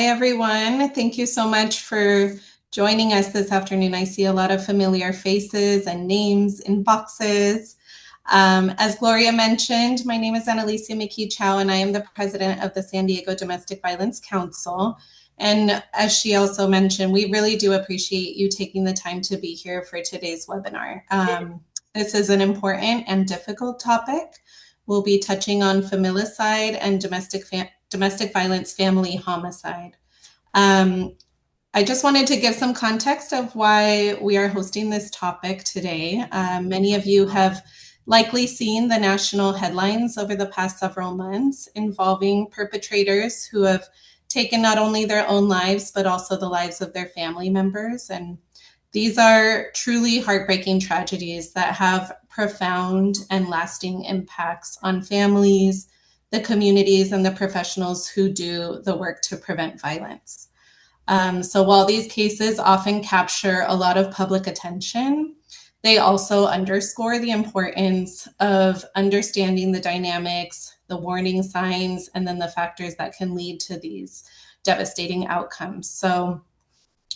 everyone. Thank you so much for joining us this afternoon. I see a lot of familiar faces and names in boxes. As Gloria mentioned, my name is Annalicia McKee-Chow, and I am the president of the San Diego Domestic Violence Council. And as she also mentioned, we really do appreciate you taking the time to be here for today's webinar. This is an important and difficult topic. We'll be touching on familicide and domestic violence family homicide. I just wanted to give some context of why we are hosting this topic today. Many of you have likely seen the national headlines over the past several months involving perpetrators who have taken not only their own lives, but also the lives of their family members. And these are truly heartbreaking tragedies that have profound and lasting impacts on families, the communities, and the professionals who do the work to prevent violence. So while these cases often capture a lot of public attention, they also underscore the importance of understanding the dynamics, the warning signs, and then the factors that can lead to these devastating outcomes. So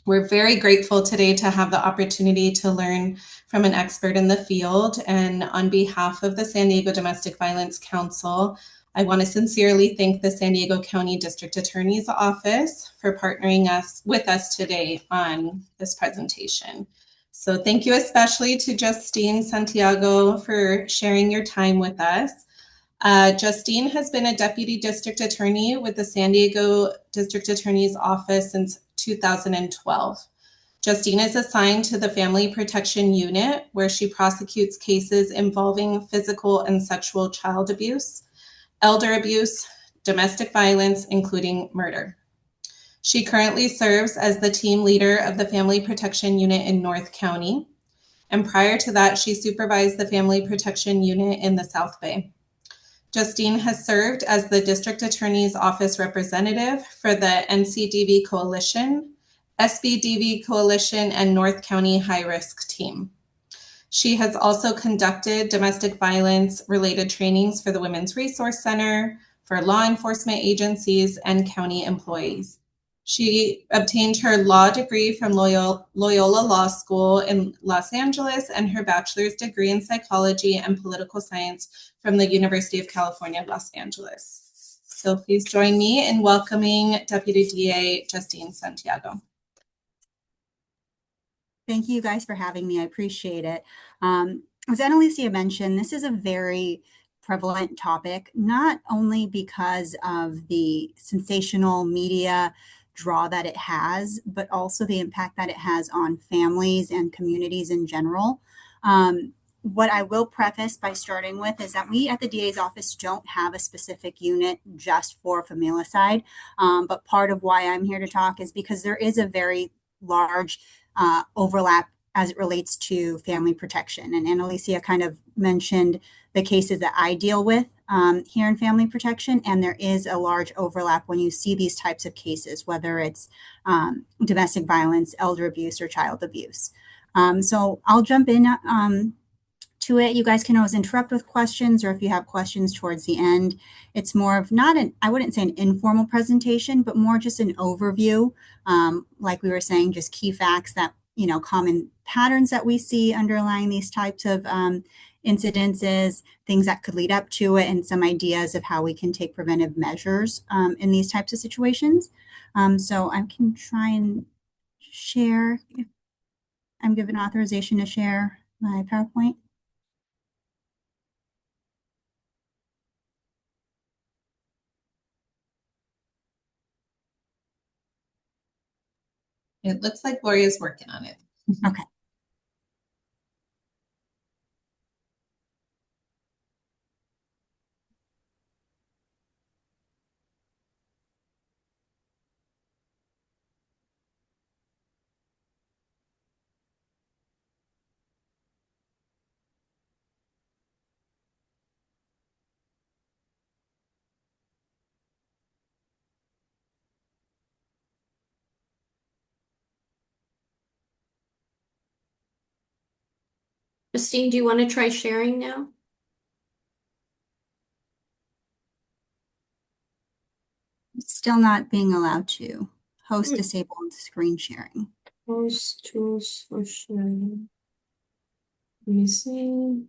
we're very grateful today to have the opportunity to learn from an expert in the field. And on behalf of the San Diego Domestic Violence Council, I want to sincerely thank the San Diego County District Attorney's Office for partnering with us today on this presentation. So thank you especially to Justine Santiago for sharing your time with us. Justine has been a Deputy District Attorney with the San Diego District Attorney's Office since 2012. Justine is assigned to the Family Protection Unit, where she prosecutes cases involving physical and sexual child abuse, elder abuse, domestic violence, including murder. She currently serves as the team leader of the Family Protection Unit in North County. And prior to that, she supervised the Family Protection Unit in the South Bay. Justine has served as the District Attorney's Office representative for the NCDV Coalition, SDDVC Coalition, and North County High Risk Team. She has also conducted domestic violence related trainings for the Women's Resource Center, for law enforcement agencies, and county employees. She obtained her law degree from Loyola Law School in Los Angeles and her bachelor's degree in psychology and political science from the University of California, Los Angeles. So please join me in welcoming Deputy DA Justine Santiago. Thank you guys for having me. I appreciate it. As Annalicia mentioned, this is a very prevalent topic, not only because of the sensational media draw that it has, but also the impact that it has on families and communities in general. What I will preface by starting with is that we at the DA's office don't have a specific unit just for familicide, but part of why I'm here to talk is because there is a very large overlap as it relates to family protection. And Annalicia kind of mentioned the cases that I deal with here in family protection, and there is a large overlap when you see these types of cases, whether it's domestic violence, elder abuse, or child abuse. So I'll jump in to it. You guys can always interrupt with questions, or if you have questions towards the end. It's more of not an, I wouldn't say an informal presentation, but more just an overview. Like we were saying, just key facts that, common patterns that we see underlying these types of incidences, things that could lead up to it, and some ideas of how we can take preventive measures in these types of situations. So I can try and share, if I'm given authorization to share my PowerPoint. It looks like Gloria's working on it. Okay. Justine, do you want to try sharing now? Still not being allowed to. Host disabled screen sharing. Host tools for sharing. Let me see.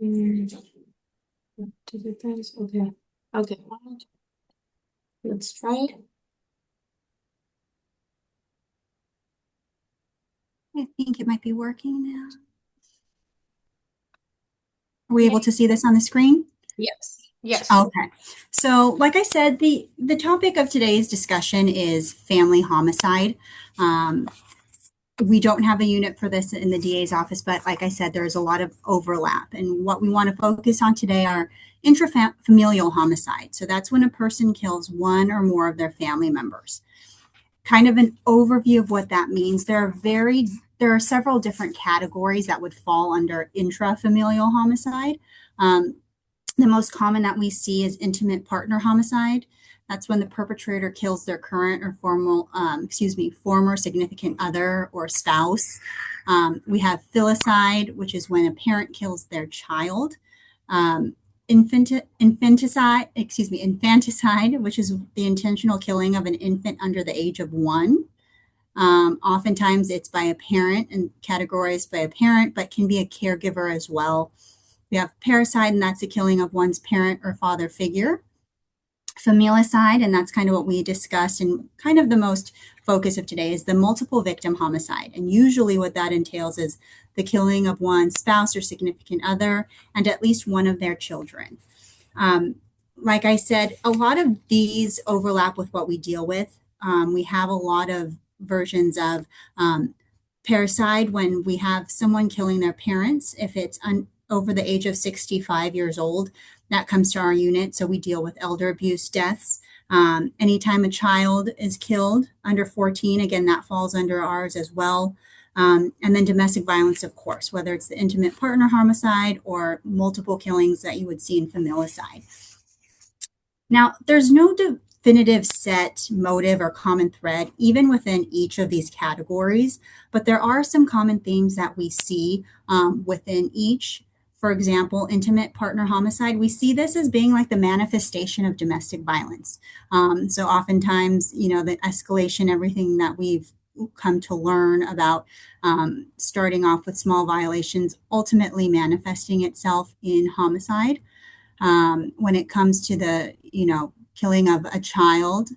Okay. Okay. Let's try it. I think it might be working now. Are we able to see this on the screen? Yes. Yes. Okay. So, like I said, the topic of today's discussion is family homicide. We don't have a unit for this in the DA's office, but like I said, there's a lot of overlap. And what we want to focus on today are intrafamilial homicide. So that's when a person kills one or more of their family members. Kind of an overview of what that means. There are several different categories that would fall under intrafamilial homicide. The most common that we see is intimate partner homicide. That's when the perpetrator kills their current or former significant other or spouse. We have filicide, which is when a parent kills their child. Infanticide, which is the intentional killing of an infant under the age of 1. Oftentimes it's by a parent and categorized by a parent, but can be a caregiver as well. We have parricide, and that's the killing of one's parent or father figure. Familicide, and that's kind of what we discussed, and kind of the most focus of today is the multiple victim homicide. And usually what that entails is the killing of one's spouse or significant other and at least one of their children. Like I said, a lot of these overlap with what we deal with. We have a lot of versions of parricide when we have someone killing their parents. If it's over the age of 65 years old, that comes to our unit. So we deal with elder abuse deaths. Anytime a child is killed under 14, again, that falls under ours as well. And then domestic violence, of course, whether it's the intimate partner homicide or multiple killings that you would see in familicide. Now, there's no definitive set motive or common thread, even within each of these categories, but there are some common themes that we see within each. For example, intimate partner homicide, we see this as being like the manifestation of domestic violence. So oftentimes, the escalation, everything that we've come to learn about starting off with small violations, ultimately manifesting itself in homicide. When it comes to the, killing of a child,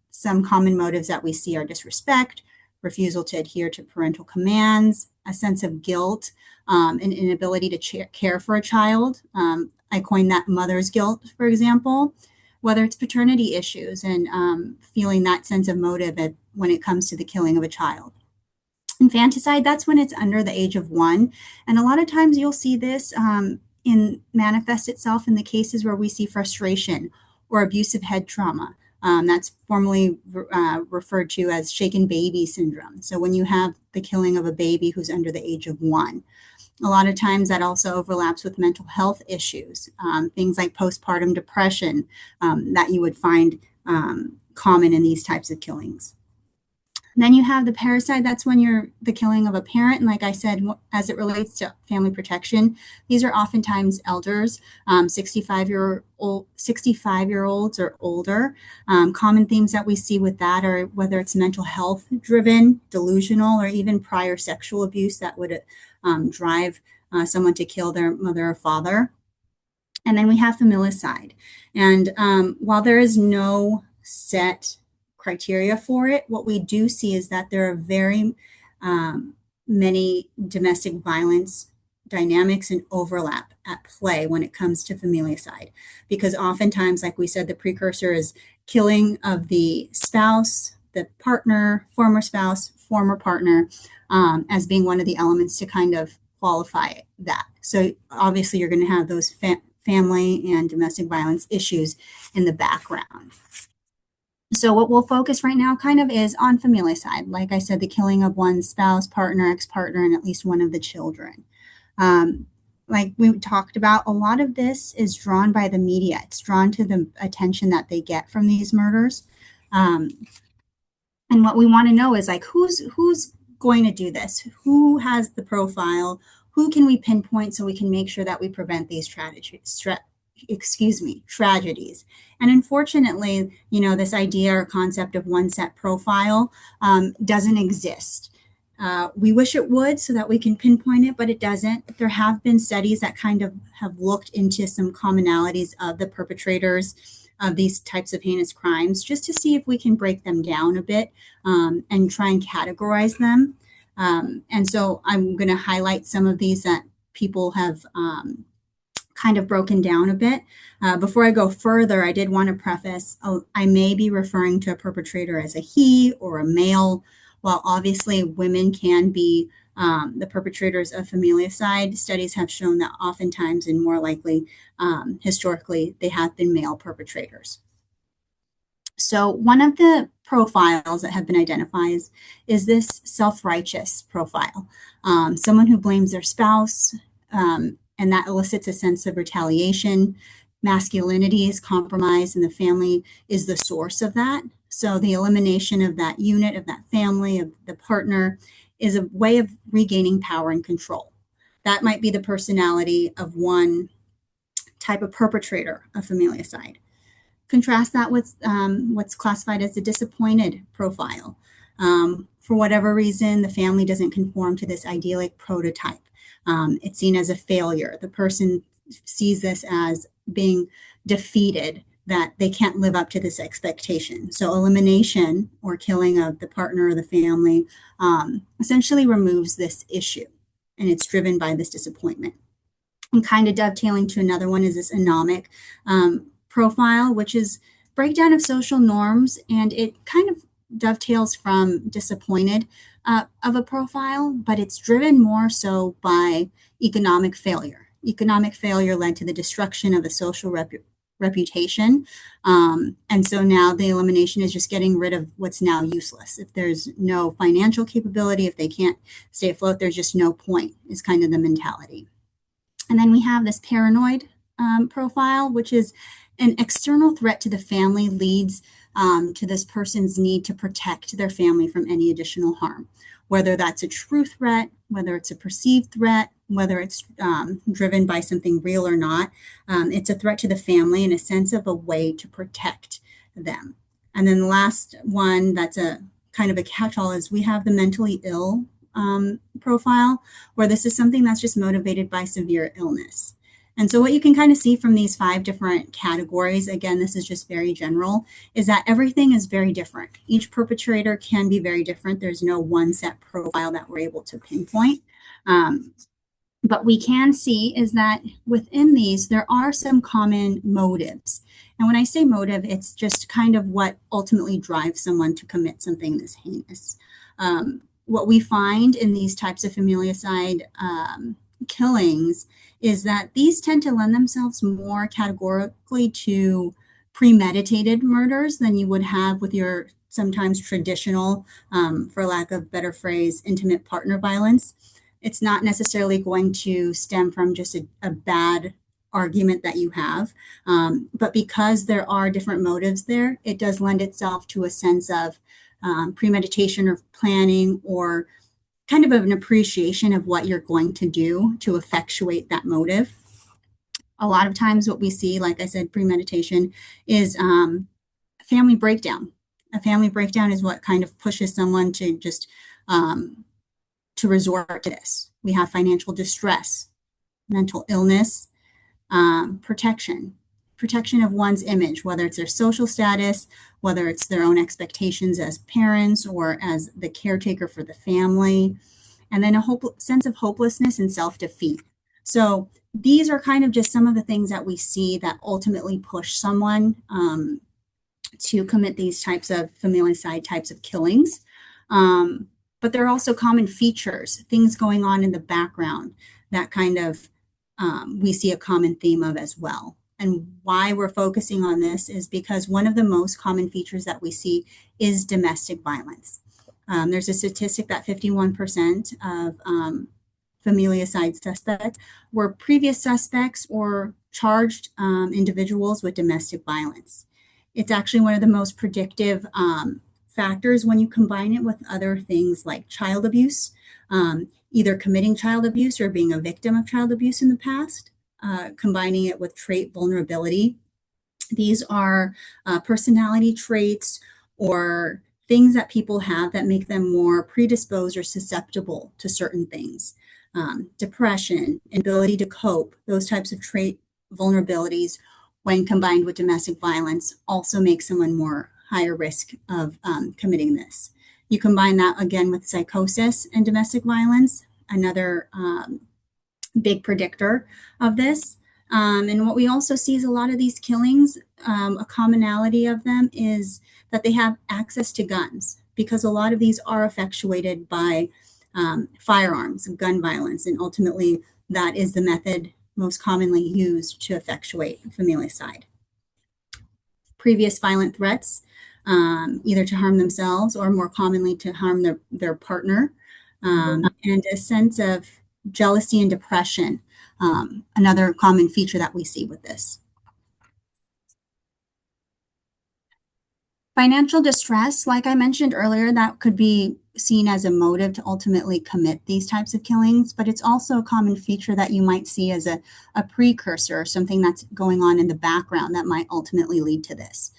some common motives that we see are disrespect, refusal to adhere to parental commands, a sense of guilt, an inability to care for a child. I coined that mother's guilt, for example, whether it's paternity issues and feeling that sense of motive when it comes to the killing of a child. Infanticide, that's when it's under the age of 1. And a lot of times you'll see this manifest itself in the cases where we see frustration or abusive head trauma. That's formally referred to as shaken baby syndrome. So when you have the killing of a baby who's under the age of 1, a lot of times that also overlaps with mental health issues, things like postpartum depression that you would find common in these types of killings. Then you have the parricide. That's when you're the killing of a parent. And like I said, as it relates to family protection, these are oftentimes elders, 65-year-olds or older. Common themes that we see with that are whether it's mental health driven, delusional, or even prior sexual abuse that would drive someone to kill their mother or father. And then we have familicide. And while there is no set criteria for it, what we do see is that there are very many domestic violence dynamics and overlap at play when it comes to familicide, because oftentimes, like we said, the precursor is killing of the spouse, the partner, former spouse, former partner, as being one of the elements to kind of qualify that. So obviously you're going to have those family and domestic violence issues in the background. So what we'll focus right now kind of is on familicide. Like I said, the killing of one's spouse, partner, ex-partner, and at least one of the children. Like we talked about, a lot of this is drawn by the media. It's drawn to the attention that they get from these murders. And what we want to know is like, who's going to do this? Who has the profile? Who can we pinpoint so we can make sure that we prevent these tragedies. And unfortunately, this idea or concept of one set profile doesn't exist. We wish it would so that we can pinpoint it, but it doesn't. There have been studies that kind of have looked into some commonalities of the perpetrators of these types of heinous crimes, just to see if we can break them down a bit and try and categorize them. And so I'm going to highlight some of these that people have kind of broken down a bit. Before I go further, I did want to preface, I may be referring to a perpetrator as a he or a male. While obviously women can be the perpetrators of familicide, studies have shown that oftentimes and more likely historically they have been male perpetrators. So one of the profiles that have been identified is this self-righteous profile. Someone who blames their spouse, and that elicits a sense of retaliation. Masculinity is compromised, and the family is the source of that. So the elimination of that unit, of that family, of the partner, is a way of regaining power and control. That might be the personality of one type of perpetrator of familicide. Contrast that with what's classified as a disappointed profile. For whatever reason, the family doesn't conform to this idyllic prototype. It's seen as a failure. The person sees this as being defeated, that they can't live up to this expectation. So elimination or killing of the partner or the family essentially removes this issue, and it's driven by this disappointment. And kind of dovetailing to another one is this anomic profile, which is breakdown of social norms, and it kind of dovetails from disappointed of a profile, but it's driven more so by economic failure. Economic failure led to the destruction of a social reputation. And so now the elimination is just getting rid of what's now useless. If there's no financial capability, if they can't stay afloat, there's just no point, is kind of the mentality. And then we have this paranoid profile, which is an external threat to the family leads to this person's need to protect their family from any additional harm, whether that's a true threat, whether it's a perceived threat, whether it's driven by something real or not. It's a threat to the family in a sense of a way to protect them. And then the last one that's a kind of a catch-all is we have the mentally ill profile, where this is something that's just motivated by severe illness. And so what you can kind of see from these 5 different categories, again, this is just very general, is that everything is very different. Each perpetrator can be very different. There's no one set profile that we're able to pinpoint. But we can see is that within these, there are some common motives. And when I say motive, it's just kind of what ultimately drives someone to commit something this heinous. What we find in these types of familicide killings is that these tend to lend themselves more categorically to premeditated murders than you would have with your sometimes traditional, for lack of a better phrase, intimate partner violence. It's not necessarily going to stem from just a bad argument that you have, but because there are different motives there, it does lend itself to a sense of premeditation or planning, or kind of an appreciation of what you're going to do to effectuate that motive. A lot of times what we see, like I said, premeditation is family breakdown. A family breakdown is what kind of pushes someone to just to resort to this. We have financial distress, mental illness, protection of one's image, whether it's their social status, whether it's their own expectations as parents or as the caretaker for the family, and then a sense of hopelessness and self-defeat. So these are kind of just some of the things that we see that ultimately push someone to commit these types of familicide types of killings. But there are also common features, things going on in the background that kind of we see a common theme of as well. And why we're focusing on this is because one of the most common features that we see is domestic violence. There's a statistic that 51% of familicide suspects were previous suspects or charged individuals with domestic violence. It's actually one of the most predictive factors when you combine it with other things like child abuse, either committing child abuse or being a victim of child abuse in the past. combining it with trait vulnerability. These are personality traits or things that people have that make them more predisposed or susceptible to certain things. Depression, inability to cope, those types of trait vulnerabilities when combined with domestic violence also make someone more higher risk of committing this. You combine that again with psychosis and domestic violence, another big predictor of this. And what we also see is a lot of these killings, a commonality of them is that they have access to guns, because a lot of these are effectuated by firearms, gun violence, and ultimately that is the method most commonly used to effectuate familicide. Previous violent threats, either to harm themselves or more commonly to harm their partner, and a sense of jealousy and depression, another common feature that we see with this. Financial distress, like I mentioned earlier, that could be seen as a motive to ultimately commit these types of killings, but it's also a common feature that you might see as a precursor, something that's going on in the background that might ultimately lead to this.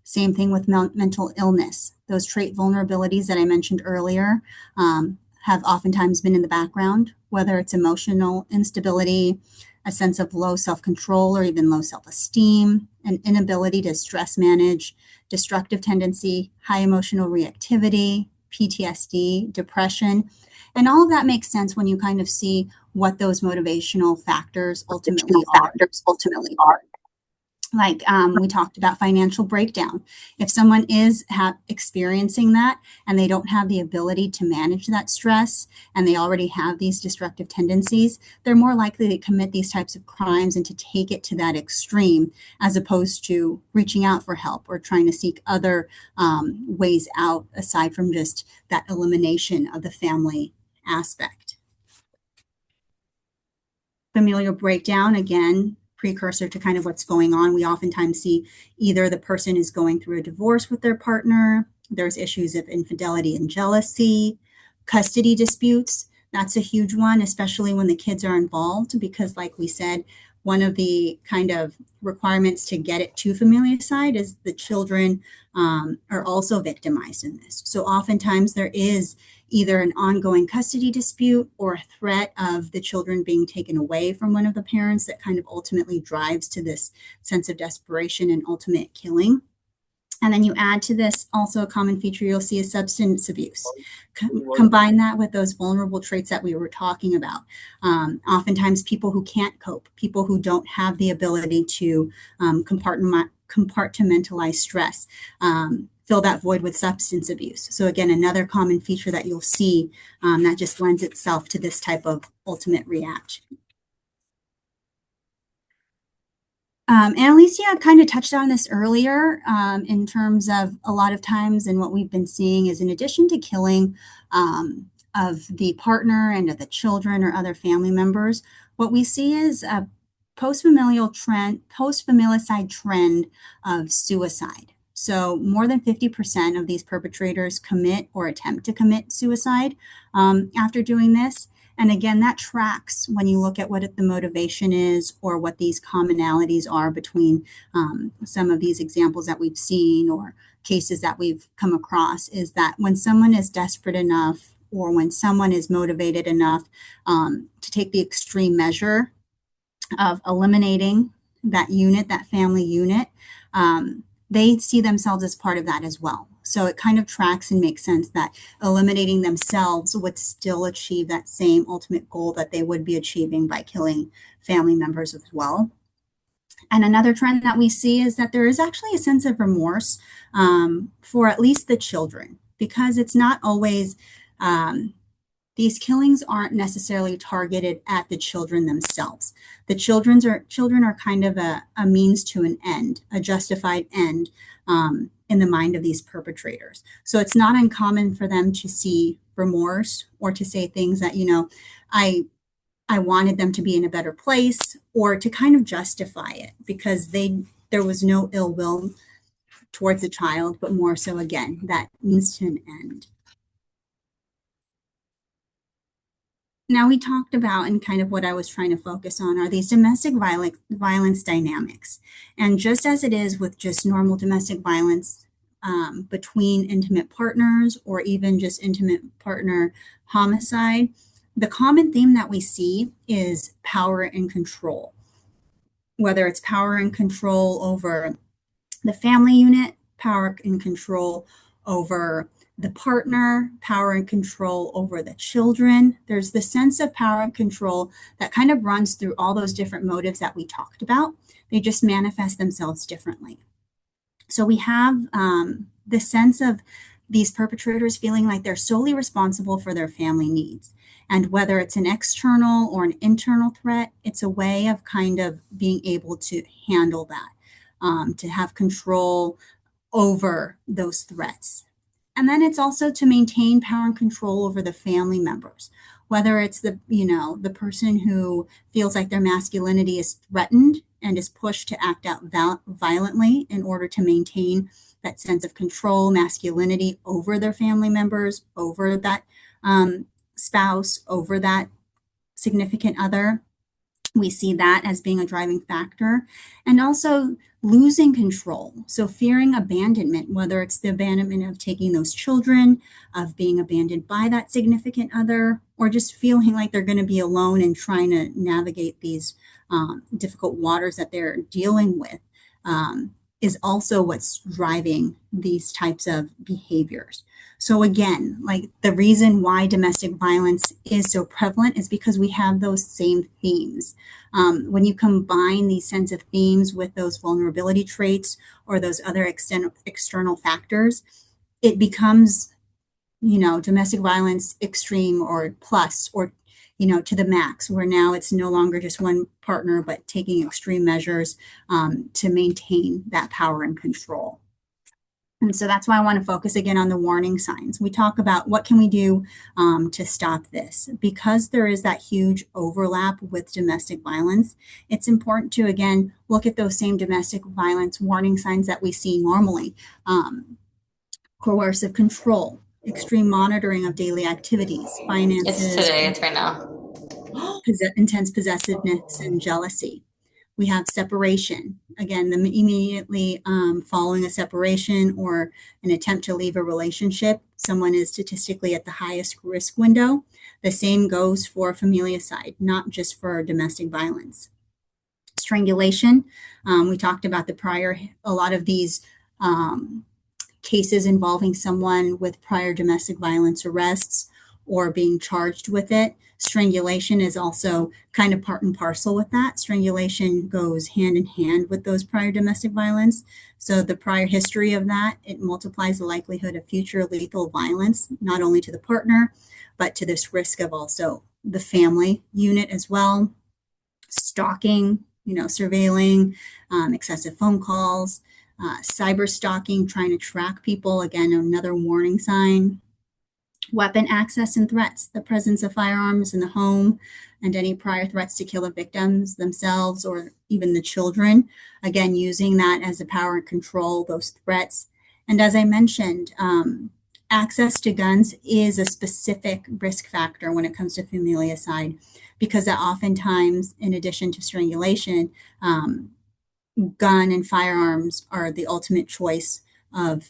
Same thing with mental illness. Those trait vulnerabilities that I mentioned earlier have oftentimes been in the background, whether it's emotional instability, a sense of low self-control or even low self-esteem, an inability to stress manage, destructive tendency, high emotional reactivity, PTSD, depression. And all of that makes sense when you kind of see what those motivational factors ultimately are. Like we talked about financial breakdown. If someone is experiencing that and they don't have the ability to manage that stress and they already have these destructive tendencies, they're more likely to commit these types of crimes and to take it to that extreme, as opposed to reaching out for help or trying to seek other ways out aside from just that elimination of the family aspect. Familial breakdown, again, precursor to kind of what's going on. We oftentimes see either the person is going through a divorce with their partner, there's issues of infidelity and jealousy, custody disputes. That's a huge one, especially when the kids are involved, because like we said, one of the kind of requirements to get it to familicide is the children are also victimized in this. So oftentimes there is either an ongoing custody dispute or a threat of the children being taken away from one of the parents that kind of ultimately drives to this sense of desperation and ultimate killing. And then you add to this also a common feature you'll see is substance abuse. Combine that with those vulnerable traits that we were talking about. Oftentimes people who can't cope, people who don't have the ability to compartmentalize stress, fill that void with substance abuse. So again, another common feature that you'll see that just lends itself to this type of ultimate reaction. Alicia kind of touched on this earlier in terms of a lot of times, and what we've been seeing is in addition to killing of the partner and of the children or other family members, what we see is a post-familicide trend of suicide. So more than 50% of these perpetrators commit or attempt to commit suicide after doing this. And again, that tracks when you look at what the motivation is or what these commonalities are between some of these examples that we've seen or cases that we've come across, is that when someone is desperate enough or when someone is motivated enough to take the extreme measure of eliminating that unit, that family unit, they see themselves as part of that as well. So it kind of tracks and makes sense that eliminating themselves would still achieve that same ultimate goal that they would be achieving by killing family members as well. And another trend that we see is that there is actually a sense of remorse for at least the children, because it's not always, these killings aren't necessarily targeted at the children themselves. The children are kind of a means to an end, a justified end in the mind of these perpetrators. So it's not uncommon for them to see remorse or to say things that, you know, I wanted them to be in a better place, or to kind of justify it because there was no ill will towards the child, but more so, again, that means to an end. Now we talked about, and kind of what I was trying to focus on, are these domestic violence dynamics. And just as it is with just normal domestic violence between intimate partners or even just intimate partner homicide, the common theme that we see is power and control. Whether it's power and control over the family unit, power and control over the partner, power and control over the children. There's the sense of power and control that kind of runs through all those different motives that we talked about. They just manifest themselves differently. So we have the sense of these perpetrators feeling like they're solely responsible for their family needs. And whether it's an external or an internal threat, it's a way of kind of being able to handle that, to have control over those threats. And then it's also to maintain power and control over the family members, whether it's the person who feels like their masculinity is threatened and is pushed to act out violently in order to maintain that sense of control, masculinity over their family members, over that spouse, over that significant other. We see that as being a driving factor. And also losing control. So fearing abandonment, whether it's the abandonment of taking those children, of being abandoned by that significant other, or just feeling like they're going to be alone and trying to navigate these difficult waters that they're dealing with, is also what's driving these types of behaviors. So again, like the reason why domestic violence is so prevalent is because we have those same themes. When you combine these sense of themes with those vulnerability traits or those other external factors, it becomes, domestic violence extreme or plus, or, to the max, where now it's no longer just one partner, but taking extreme measures to maintain that power and control. And so that's why I want to focus again on the warning signs. We talk about what can we do to stop this. Because there is that huge overlap with domestic violence, it's important to, again, look at those same domestic violence warning signs that we see normally. Coercive control, extreme monitoring of daily activities, finances. It's today, it's right now. Intense possessiveness and jealousy. We have separation. Again, immediately following a separation or an attempt to leave a relationship, someone is statistically at the highest risk window. The same goes for familicide, not just for domestic violence. Strangulation. We talked about a lot of these cases involving someone with prior domestic violence arrests or being charged with it. Strangulation is also kind of part and parcel with that. Strangulation goes hand in hand with those prior domestic violence. So the prior history of that, it multiplies the likelihood of future lethal violence, not only to the partner, but to this risk of also the family unit as well. Stalking, surveilling, excessive phone calls, cyber stalking, trying to track people, again, another warning sign. Weapon access and threats, the presence of firearms in the home and any prior threats to kill the victims themselves or even the children. Again, using that as a power and control those threats. And as I mentioned, access to guns is a specific risk factor when it comes to familicide, because that oftentimes, in addition to strangulation, gun and firearms are the ultimate choice of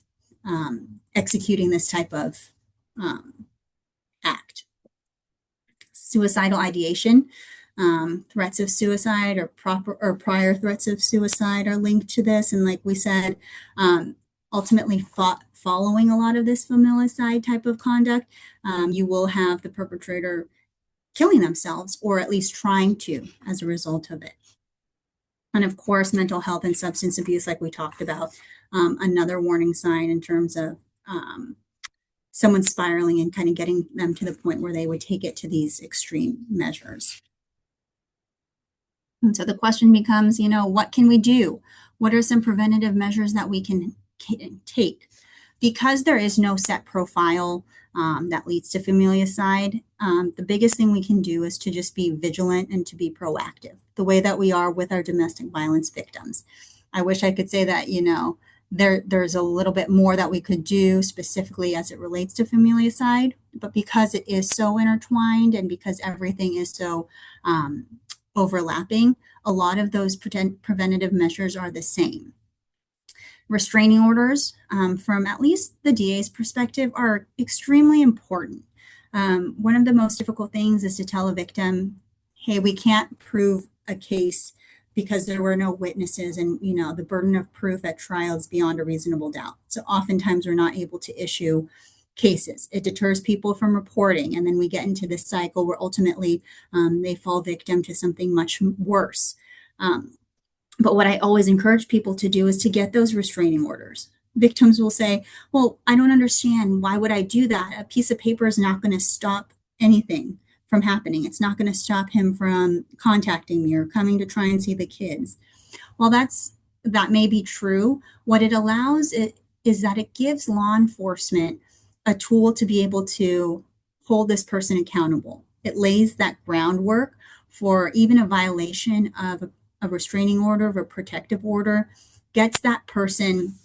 executing this type of act. Suicidal ideation, threats of suicide or prior threats of suicide are linked to this. And like we said, ultimately following a lot of this familicide type of conduct, you will have the perpetrator killing themselves or at least trying to as a result of it. And of course, mental health and substance abuse, like we talked about, another warning sign in terms of someone spiraling and kind of getting them to the point where they would take it to these extreme measures. And so the question becomes, what can we do? What are some preventative measures that we can take? Because there is no set profile that leads to familicide, the biggest thing we can do is to just be vigilant and to be proactive, the way that we are with our domestic violence victims. I wish I could say that, There's a little bit more that we could do specifically as it relates to familicide, but because it is so intertwined and because everything is so overlapping, a lot of those preventative measures are the same. Restraining orders, from at least the DA's perspective, are extremely important. One of the most difficult things is to tell a victim, hey, we can't prove a case because there were no witnesses, and the burden of proof at trial is beyond a reasonable doubt. So oftentimes we're not able to issue cases. It deters people from reporting, and then we get into this cycle where ultimately they fall victim to something much worse. But what I always encourage people to do is to get those restraining orders. Victims will say, well, I don't understand. Why would I do that? A piece of paper is not going to stop anything from happening. It's not going to stop him from contacting me or coming to try and see the kids. Well, that may be true. What it allows is that it gives law enforcement a tool to be able to hold this person accountable. It lays that groundwork for even a violation of a restraining order, of a protective order, gets that person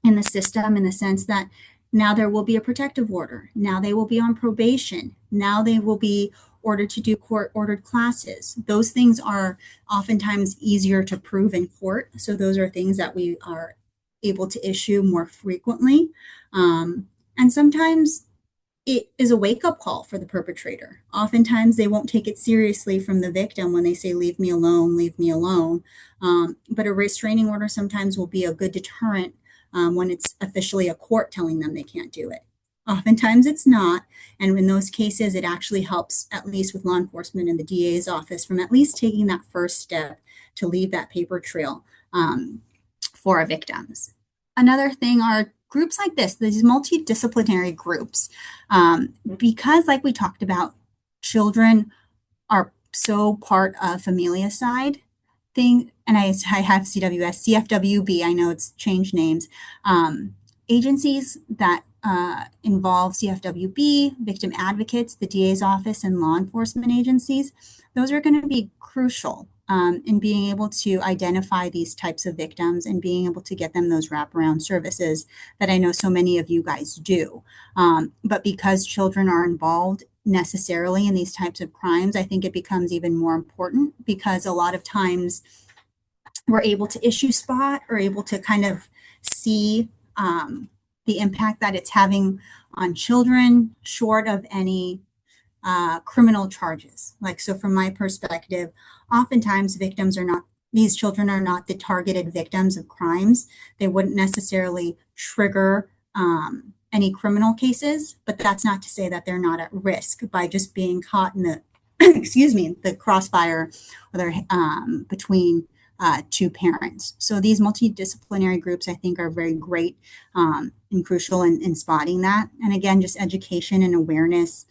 in the system in the sense that now there will be a protective order. Now they will be on probation. Now they will be ordered to do court-ordered classes. Those things are oftentimes easier to prove in court. So those are things that we are able to issue more frequently. And sometimes it is a wake-up call for the perpetrator. Oftentimes they won't take it seriously from the victim when they say, leave me alone, leave me alone. But a restraining order sometimes will be a good deterrent when it's officially a court telling them they can't do it. Oftentimes it's not. And in those cases, it actually helps, at least with law enforcement and the DA's office, from at least taking that first step to leave that paper trail for our victims. Another thing are groups like this, these multidisciplinary groups, because like we talked about, children are so part of familicide thing, and I have CWS, CFWB, I know it's changed names, agencies that involve CFWB, victim advocates, the DA's office, and law enforcement agencies, those are going to be crucial in being able to identify these types of victims and being able to get them those wraparound services that I know so many of you guys do. But because children are involved necessarily in these types of crimes, I think it becomes even more important, because a lot of times we're able to issue spot or able to kind of see the impact that it's having on children short of any criminal charges. Like, so from my perspective, oftentimes these children are not the targeted victims of crimes. They wouldn't necessarily trigger any criminal cases, but that's not to say that they're not at risk by just being caught in the, the crossfire between two parents. So these multidisciplinary groups, I think, are very great and crucial in spotting that. And again, just education and awareness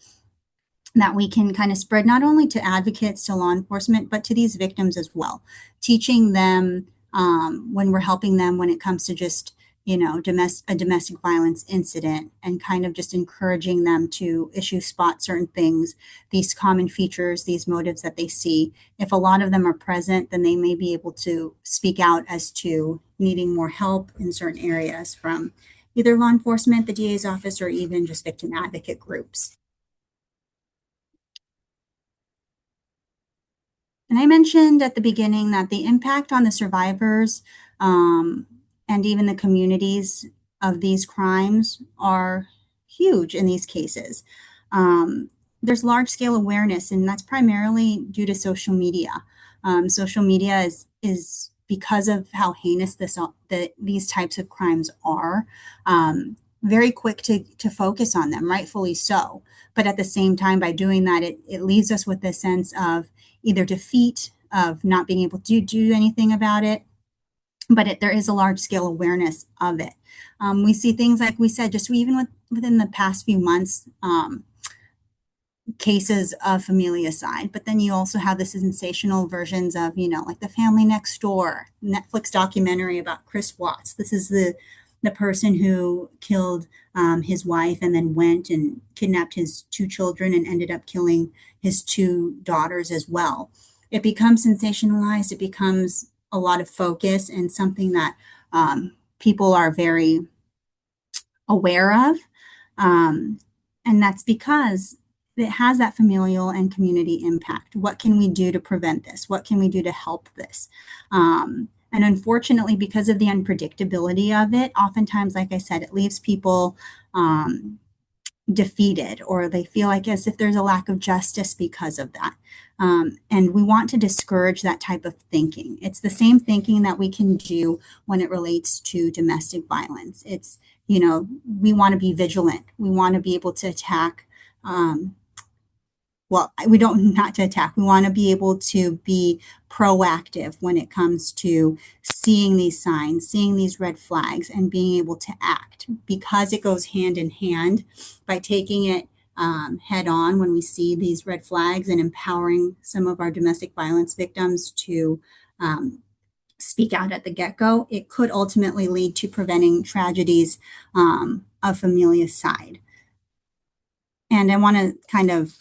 that we can kind of spread not only to advocates, to law enforcement, but to these victims as well. Teaching them when we're helping them when it comes to just, a domestic violence incident, and kind of just encouraging them to spot certain things, these common features, these motives that they see. If a lot of them are present, then they may be able to speak out as to needing more help in certain areas from either law enforcement, the DA's office, or even just victim advocate groups. And I mentioned at the beginning that the impact on the survivors and even the communities of these crimes are huge in these cases. There's large-scale awareness, and that's primarily due to social media. Social media is because of how heinous these types of crimes are, very quick to focus on them, rightfully so. But at the same time, by doing that, it leaves us with this sense of either defeat, of not being able to do anything about it, but there is a large-scale awareness of it. We see things like we said, just even within the past few months, cases of familicide, but then you also have the sensational versions of, like The Family Next Door, Netflix documentary about Chris Watts. This is the person who killed his wife and then went and kidnapped his two children and ended up killing his two daughters as well. It becomes sensationalized. It becomes a lot of focus and something that people are very aware of. And that's because it has that familial and community impact. What can we do to prevent this? What can we do to help this? And unfortunately, because of the unpredictability of it, oftentimes, like I said, it leaves people defeated, or they feel like as if there's a lack of justice because of that. And we want to discourage that type of thinking. It's the same thinking that we can do when it relates to domestic violence. It's, you know, we want to be vigilant. We want to be able to attack. Well, we don't, not to attack. We want to be able to be proactive when it comes to seeing these signs, seeing these red flags, and being able to act, because it goes hand in hand by taking it head on when we see these red flags, and empowering some of our domestic violence victims to speak out at the get-go. It could ultimately lead to preventing tragedies of familicide. And I want to kind of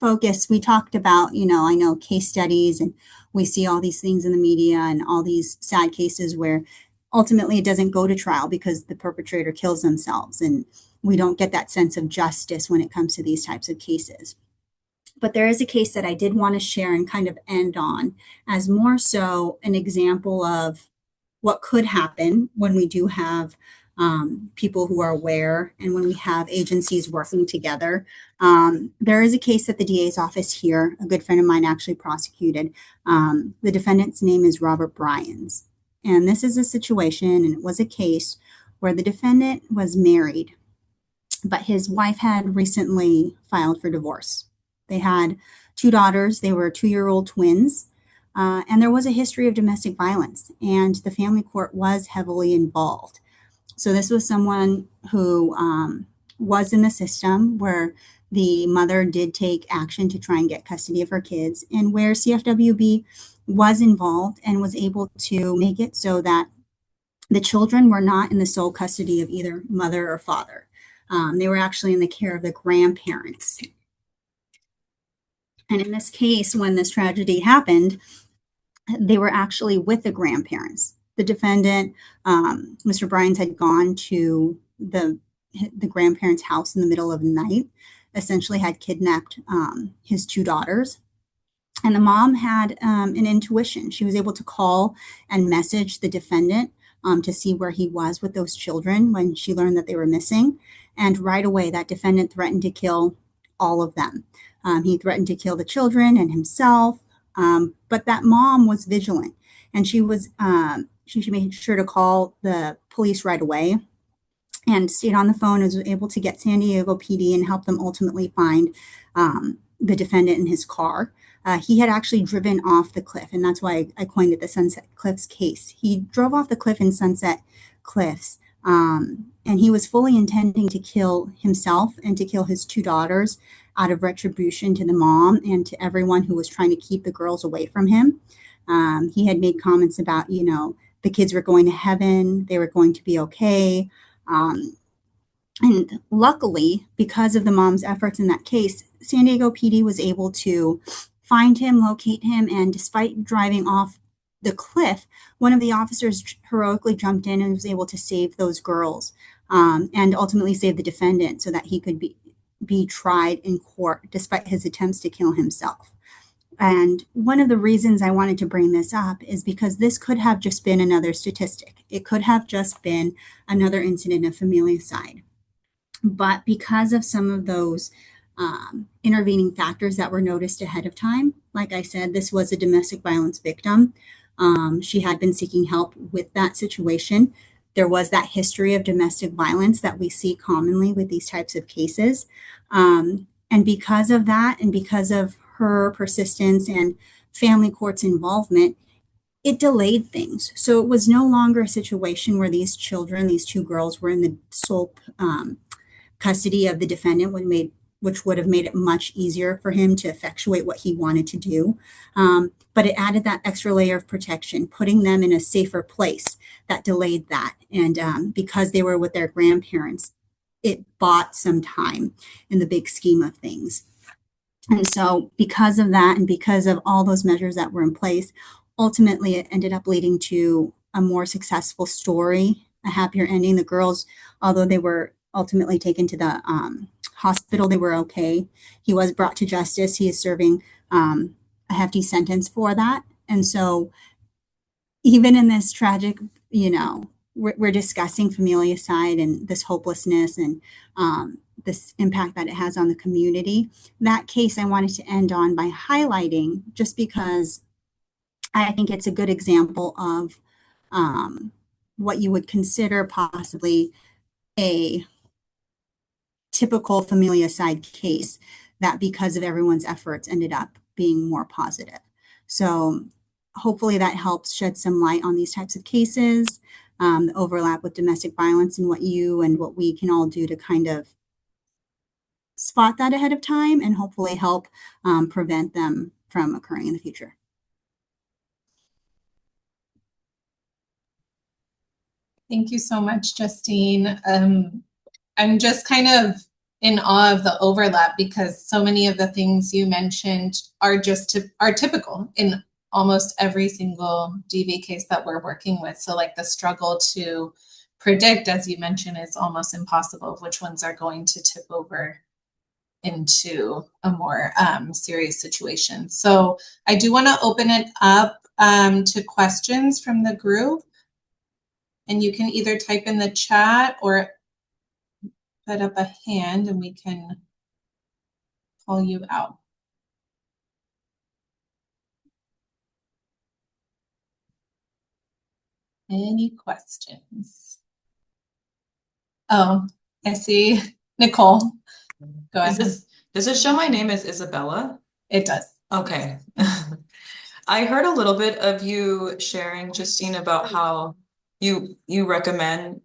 focus, we talked about, you know, I know case studies, and we see all these things in the media and all these sad cases where ultimately it doesn't go to trial because the perpetrator kills themselves, and we don't get that sense of justice when it comes to these types of cases. But there is a case that I did want to share and kind of end on as more so an example of what could happen when we do have people who are aware, and when we have agencies working together. There is a case at the DA's office here. A good friend of mine actually prosecuted. The defendant's name is Robert Bryans. And this is a situation, and it was a case where the defendant was married, but his wife had recently filed for divorce. They had 2 daughters. They were 2-year-old twins. And there was a history of domestic violence, and the family court was heavily involved. So this was someone who was in the system, where the mother did take action to try and get custody of her kids, and where CFWB was involved and was able to make it so that the children were not in the sole custody of either mother or father. They were actually in the care of the grandparents. And in this case, when this tragedy happened, they were actually with the grandparents. The defendant, Mr. Bryans, had gone to the grandparents' house in the middle of the night, essentially had kidnapped his 2 daughters. And the mom had an intuition. She was able to call and message the defendant to see where he was with those children when she learned that they were missing. And right away, that defendant threatened to kill all of them. He threatened to kill the children and himself. But that mom was vigilant, and she made sure to call the police right away, and stayed on the phone, and was able to get San Diego PD and help them ultimately find the defendant in his car. He had actually driven off the cliff, and that's why I coined it the Sunset Cliffs case. He drove off the cliff in Sunset Cliffs, and he was fully intending to kill himself and to kill his 2 daughters out of retribution to the mom and to everyone who was trying to keep the girls away from him. He had made comments about, you know, the kids were going to heaven, they were going to be okay. And luckily, because of the mom's efforts in that case, San Diego PD was able to find him, locate him, and despite driving off the cliff, one of the officers heroically jumped in and was able to save those girls, and ultimately save the defendant so that he could be tried in court despite his attempts to kill himself. And one of the reasons I wanted to bring this up is because this could have just been another statistic. It could have just been another incident of familicide. But because of some of those intervening factors that were noticed ahead of time, like I said, this was a domestic violence victim. She had been seeking help with that situation. There was that history of domestic violence that we see commonly with these types of cases. And because of that, and because of her persistence and family court's involvement, it delayed things. So it was no longer a situation where these children, these 2 girls, were in the sole custody of the defendant, which would have made it much easier for him to effectuate what he wanted to do. But it added that extra layer of protection, putting them in a safer place that delayed that. And because they were with their grandparents, it bought some time in the big scheme of things. And so because of that, and because of all those measures that were in place, ultimately it ended up leading to a more successful story, a happier ending. The girls, although they were ultimately taken to the hospital, they were okay. He was brought to justice. He is serving a hefty sentence for that. And so even in this tragic, we're discussing familicide and this hopelessness and this impact that it has on the community. That case I wanted to end on by highlighting, just because I think it's a good example of what you would consider possibly a typical familicide case that, because of everyone's efforts, ended up being more positive. So hopefully that helps shed some light on these types of cases, the overlap with domestic violence, and what you and what we can all do to kind of spot that ahead of time and hopefully help prevent them from occurring in the future. Thank you so much, Justine. I'm just kind of in awe of the overlap, because so many of the things you mentioned are typical in almost every single DV case that we're working with. So like the struggle to predict, as you mentioned, is almost impossible, which ones are going to tip over into a more serious situation. So I do want to open it up to questions from the group. And you can either type in the chat or put up a hand and we can call you out. Any questions? Oh, I see Nicole. Go ahead. Does it show my name as Isabella? It does. Okay. I heard a little bit of you sharing, Justine, about how you recommend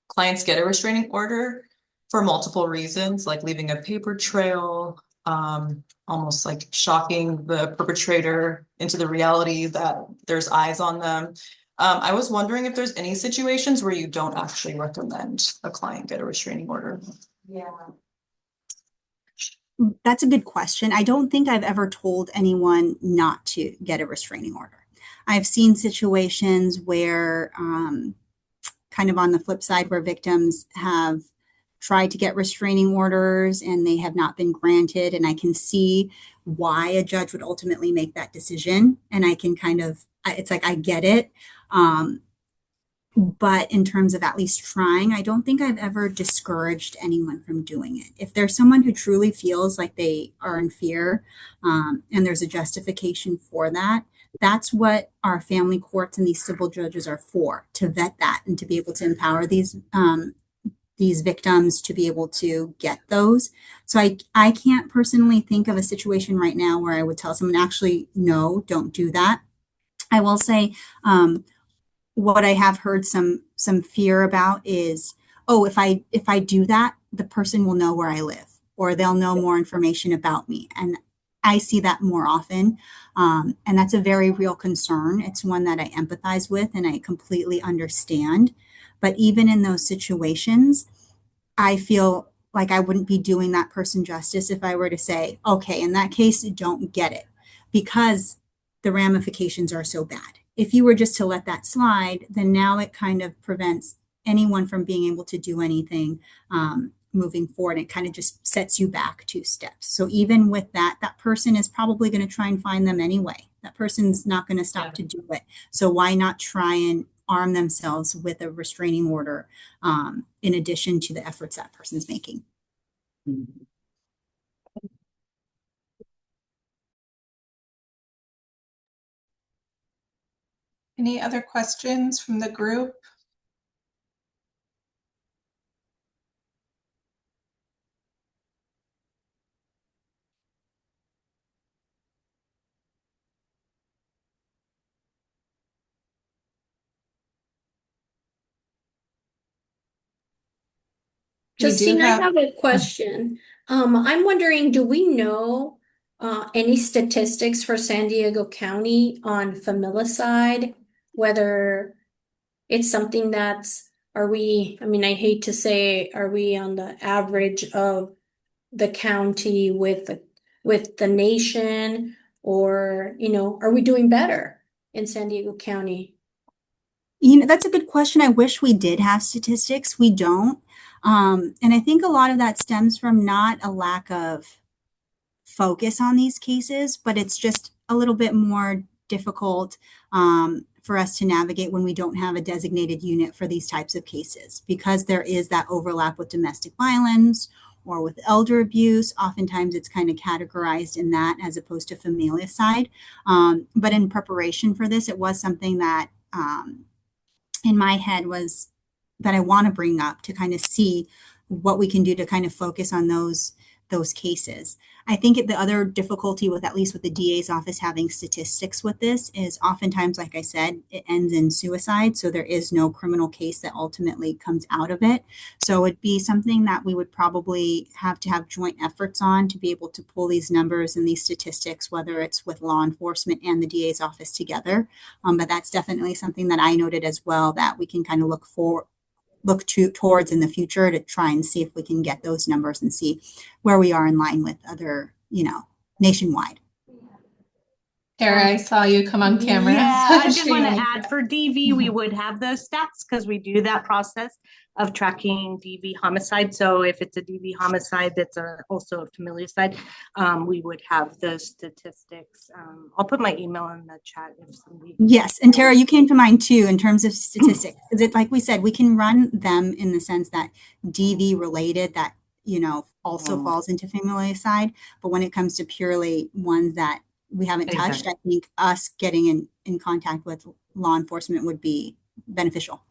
clients get a restraining order for multiple reasons, like leaving a paper trail, almost like shocking the perpetrator into the reality that there's eyes on them. I was wondering if there's any situations where you don't actually recommend a client get a restraining order. Yeah. That's a good question. I don't think I've ever told anyone not to get a restraining order. I've seen situations where, kind of on the flip side, where victims have tried to get restraining orders and they have not been granted. And I can see why a judge would ultimately make that decision. And I can it's like, I get it. But in terms of at least trying, I don't think I've ever discouraged anyone from doing it. If there's someone who truly feels like they are in fear, and there's a justification for that, that's what our family courts and these civil judges are for, to vet that and to be able to empower these victims to be able to get those. So I can't personally think of a situation right now where I would tell someone, actually, no, don't do that. I will say, what I have heard some fear about is, oh, if I do that, the person will know where I live, or they'll know more information about me. And I see that more often. And that's a very real concern. It's one that I empathize with and I completely understand. But even in those situations, I feel like I wouldn't be doing that person justice if I were to say, okay, in that case, don't get it, because the ramifications are so bad. If you were just to let that slide, then now it kind of prevents anyone from being able to do anything moving forward. It kind of just sets you back 2 steps. So even with that, that person is probably going to try and find them anyway. That person's not going to stop to do it. So why not try and arm themselves with a restraining order in addition to the efforts that person's making? Any other questions from the group? Justine, I have a question. I'm wondering, do we know any statistics for San Diego County on familicide? Whether it's something I hate to say, are we on the average of the county with the nation, or, are we doing better? in San Diego County? That's a good question. I wish we did have statistics. We don't. And I think a lot of that stems from not a lack of focus on these cases, but it's just a little bit more difficult for us to navigate when we don't have a designated unit for these types of cases, because there is that overlap with domestic violence or with elder abuse. Oftentimes it's kind of categorized in that as opposed to familicide. But in preparation for this, it was something that in my head was that I want to bring up to kind of see what we can do to kind of focus on those cases. I think the other difficulty with, at least with the DA's office having statistics with this, is oftentimes, like I said, it ends in suicide. So there is no criminal case that ultimately comes out of it. So it'd be something that we would probably have to have joint efforts on to be able to pull these numbers and these statistics, whether it's with law enforcement and the DA's office together. But that's definitely something that I noted as well, that we can kind of look towards in the future to try and see if we can get those numbers and see where we are in line with other, nationwide. Tara, I saw you come on camera. Yeah, So I just sure want to you add for DV, we would have those stats because we do that process of tracking DV homicide. So if it's a DV homicide that's also a familicide, we would have those statistics. I'll put my email in the chat if somebody. Yes, and Tara, you came to mind too in terms of statistics. Is it, like we said, we can run them in the sense that DV related, that also falls into familicide, but when it comes to purely ones that we haven't touched, I think us getting in contact with law enforcement would be beneficial.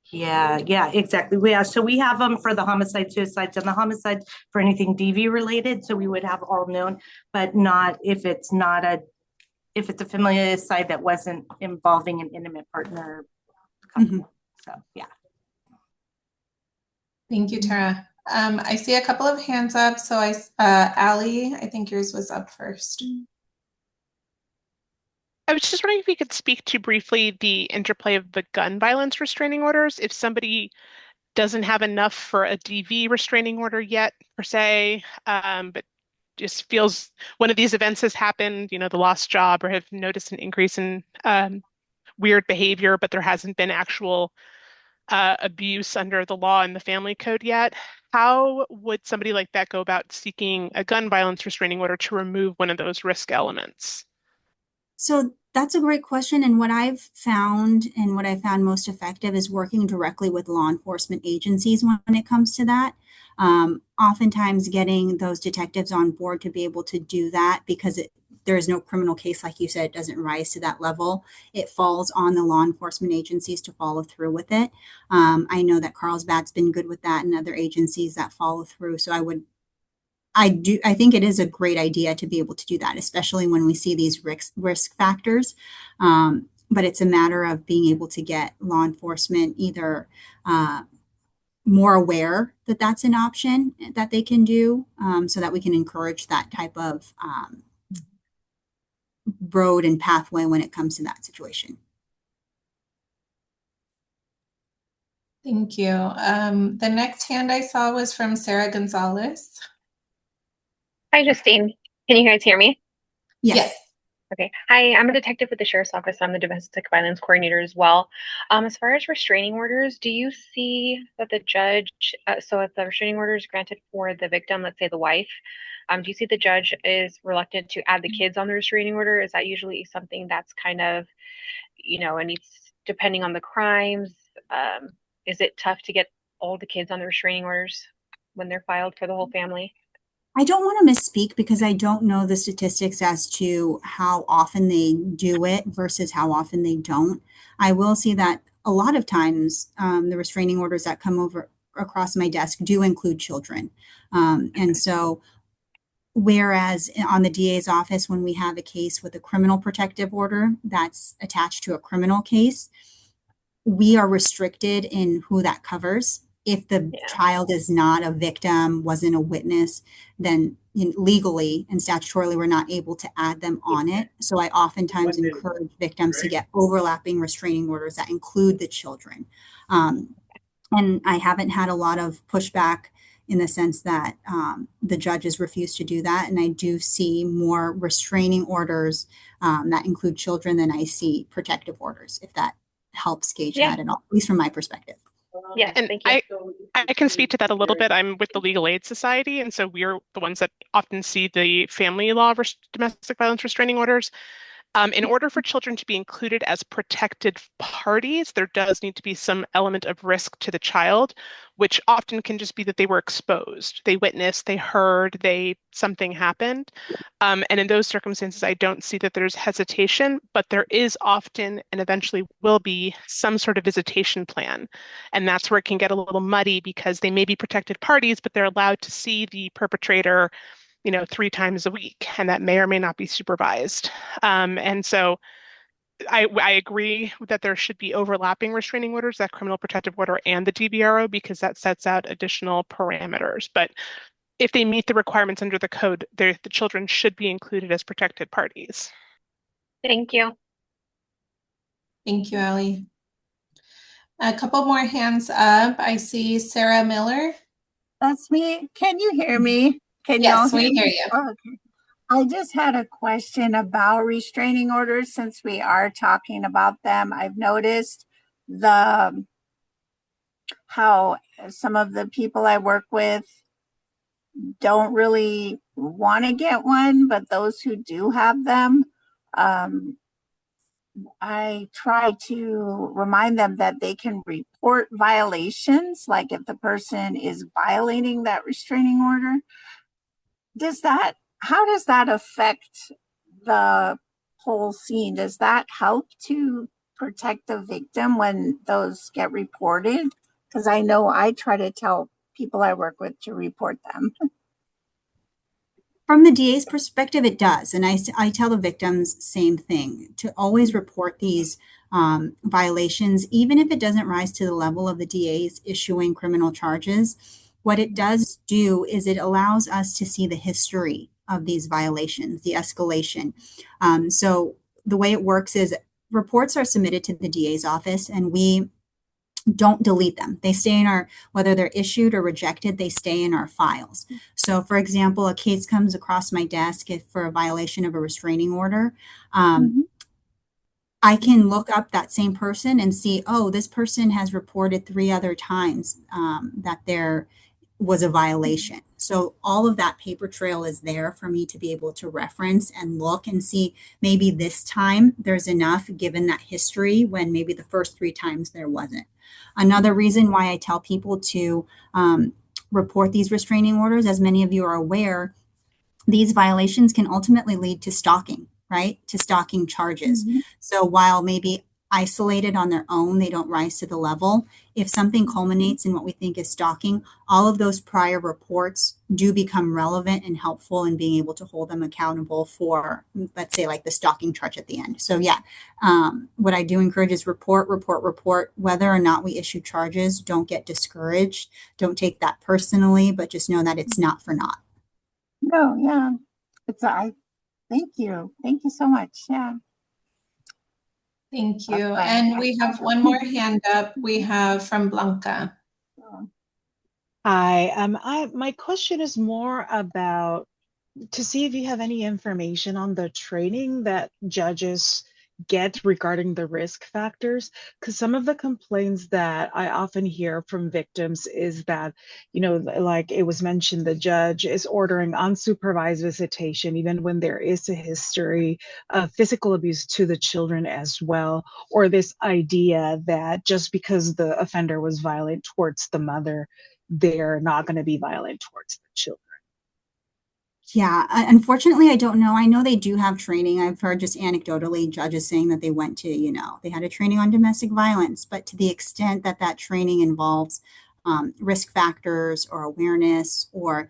Yeah, exactly. So we have them for the homicide, suicides, and the homicides for anything DV related. So we would have all known, but not if it's a familicide that wasn't involving an intimate partner. So yeah. Thank you, Tara. I see a couple of hands up. So Allie, I think yours was up first. I was just wondering if you could speak to briefly the interplay of the gun violence restraining orders. If somebody doesn't have enough for a DV restraining order yet, per se, but just feels one of these events has happened, the lost job, or have noticed an increase in weird behavior, but there hasn't been actual abuse under the law and the family code yet. How would somebody like that go about seeking a gun violence restraining order to remove one of those risk elements? So that's a great question. And what I've found and what I found most effective is working directly with law enforcement agencies when it comes to that. Oftentimes getting those detectives on board to be able to do that, because there is no criminal case, like you said, it doesn't rise to that level. It falls on the law enforcement agencies to follow through with it. I know that Carlsbad's been good with that and other agencies that follow through. So I think it is a great idea to be able to do that, especially when we see these risk factors. But it's a matter of being able to get law enforcement either more aware that that's an option that they can do, so that we can encourage that type of road and pathway when it comes to that situation. Thank you. The next hand I saw was from Sarah Gonzalez. Hi, Justine. Can you guys hear me? Yes. Okay. Hi, I'm a detective with the Sheriff's Office. I'm the domestic violence coordinator as well. As far as restraining orders, do you see that the judge, so if the restraining order is granted for the victim, let's say the wife, do you see the judge is reluctant to add the kids on the restraining order? Is that usually something that's kind of, and it's depending on the crimes? Is it tough to get all the kids on the restraining orders when they're filed for the whole family? I don't want to misspeak because I don't know the statistics as to how often they do it versus how often they don't. I will see that a lot of times the restraining orders that come over across my desk do include children. And so whereas on the DA's office, when we have a case with a criminal protective order that's attached to a criminal case, we are restricted in who that covers. If the child is not a victim, wasn't a witness, then legally and statutorily, we're not able to add them on it. So I oftentimes encourage victims to get overlapping restraining orders that include the children. And I haven't had a lot of pushback in the sense that the judges refuse to do that. And I do see more restraining orders that include children than I see protective orders, if that helps gauge that at all, at least from my perspective. Yes, And thank you. I can speak to that a little bit. I'm with the Legal Aid Society, and so we're the ones that often see the family law domestic violence restraining orders. In order for children to be included as protected parties, there does need to be some element of risk to the child, which often can just be that they were exposed. They witnessed, they heard, something happened. And in those circumstances, I don't see that there's hesitation, but there is often and eventually will be some sort of visitation plan. And that's where it can get a little muddy because they may be protected parties, but they're allowed to see the perpetrator 3 times a week, and that may or may not be supervised. And so I agree that there should be overlapping restraining orders, that criminal protective order and the DVRO, because that sets out additional parameters. But if they meet the requirements under the code, the children should be included as protected parties. Thank you. Thank you, Allie. A couple more hands up. I see Sarah Miller. That's me. Can you hear me? Can y'all Yes, we hear hear me? you. Okay. I just had a question about restraining orders since we are talking about them. I've noticed how some of the people I work with don't really want to get one, but those who do have them, I try to remind them that they can report violations, like if the person is violating that restraining order. How does that affect the whole scene? Does that help to protect the victim when those get reported? Because I know I try to tell people I work with to report them. From the DA's perspective, it does. And I tell the victims same thing, to always report these violations, even if it doesn't rise to the level of the DA's issuing criminal charges. What it does do is it allows us to see the history of these violations, the escalation. So the way it works is reports are submitted to the DA's office and we don't delete them. They stay in whether they're issued or rejected, they stay in our files. So for example, a case comes across my desk for a violation of a restraining order. I can look up that same person and see, oh, this person has reported 3 other times that there was a violation. So all of that paper trail is there for me to be able to reference and look and see maybe this time there's enough given that history when maybe the first 3 times there wasn't. Another reason why I tell people to report these restraining orders, as many of you are aware, these violations can ultimately lead to stalking, right? To stalking charges. So while maybe isolated on their own, they don't rise to the level. If something culminates in what we think is stalking, all of those prior reports do become relevant and helpful in being able to hold them accountable for, let's say, like the stalking charge at the end. So yeah, what I do encourage is report. Whether or not we issue charges, don't get discouraged. Don't take that personally, but just know that it's not for naught. No, yeah. Thank you. Thank you so much. Yeah. Thank you. And we have one more hand up. We have from Blanca. Hi, my question is more about to see if you have any information on the training that judges get regarding the risk factors, because some of the complaints that I often hear from victims is that, like it was mentioned, the judge is ordering unsupervised visitation, even when there is a history of physical abuse to the children as well, or this idea that just because the offender was violent towards the mother, they're not going to be violent towards the children. Yeah, unfortunately, I don't know. I know they do have training. I've heard just anecdotally judges saying that they went to, they had a training on domestic violence, but to the extent that that training involves risk factors or awareness or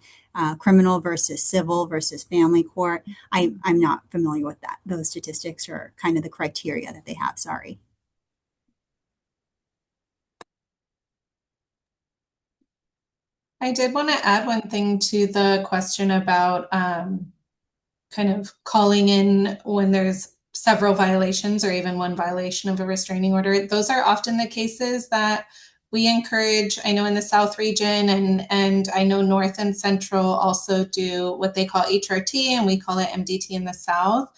criminal versus civil versus family court, I'm not familiar with that. Those statistics are kind of the criteria that they have. Sorry. I did want to add one thing to the question about kind of calling in when there's several violations or even one violation of a restraining order. Those are often the cases that we encourage, I know in the South region and I know North and Central also do what they call HRT, and we call it MDT in the South.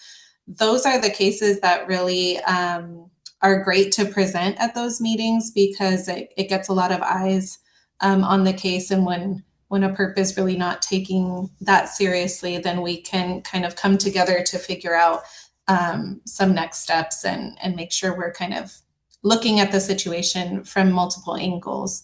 Those are the cases that really are great to present at those meetings because it gets a lot of eyes on the case. And when a perp is really not taking that seriously, then we can kind of come together to figure out some next steps and make sure we're kind of looking at the situation from multiple angles.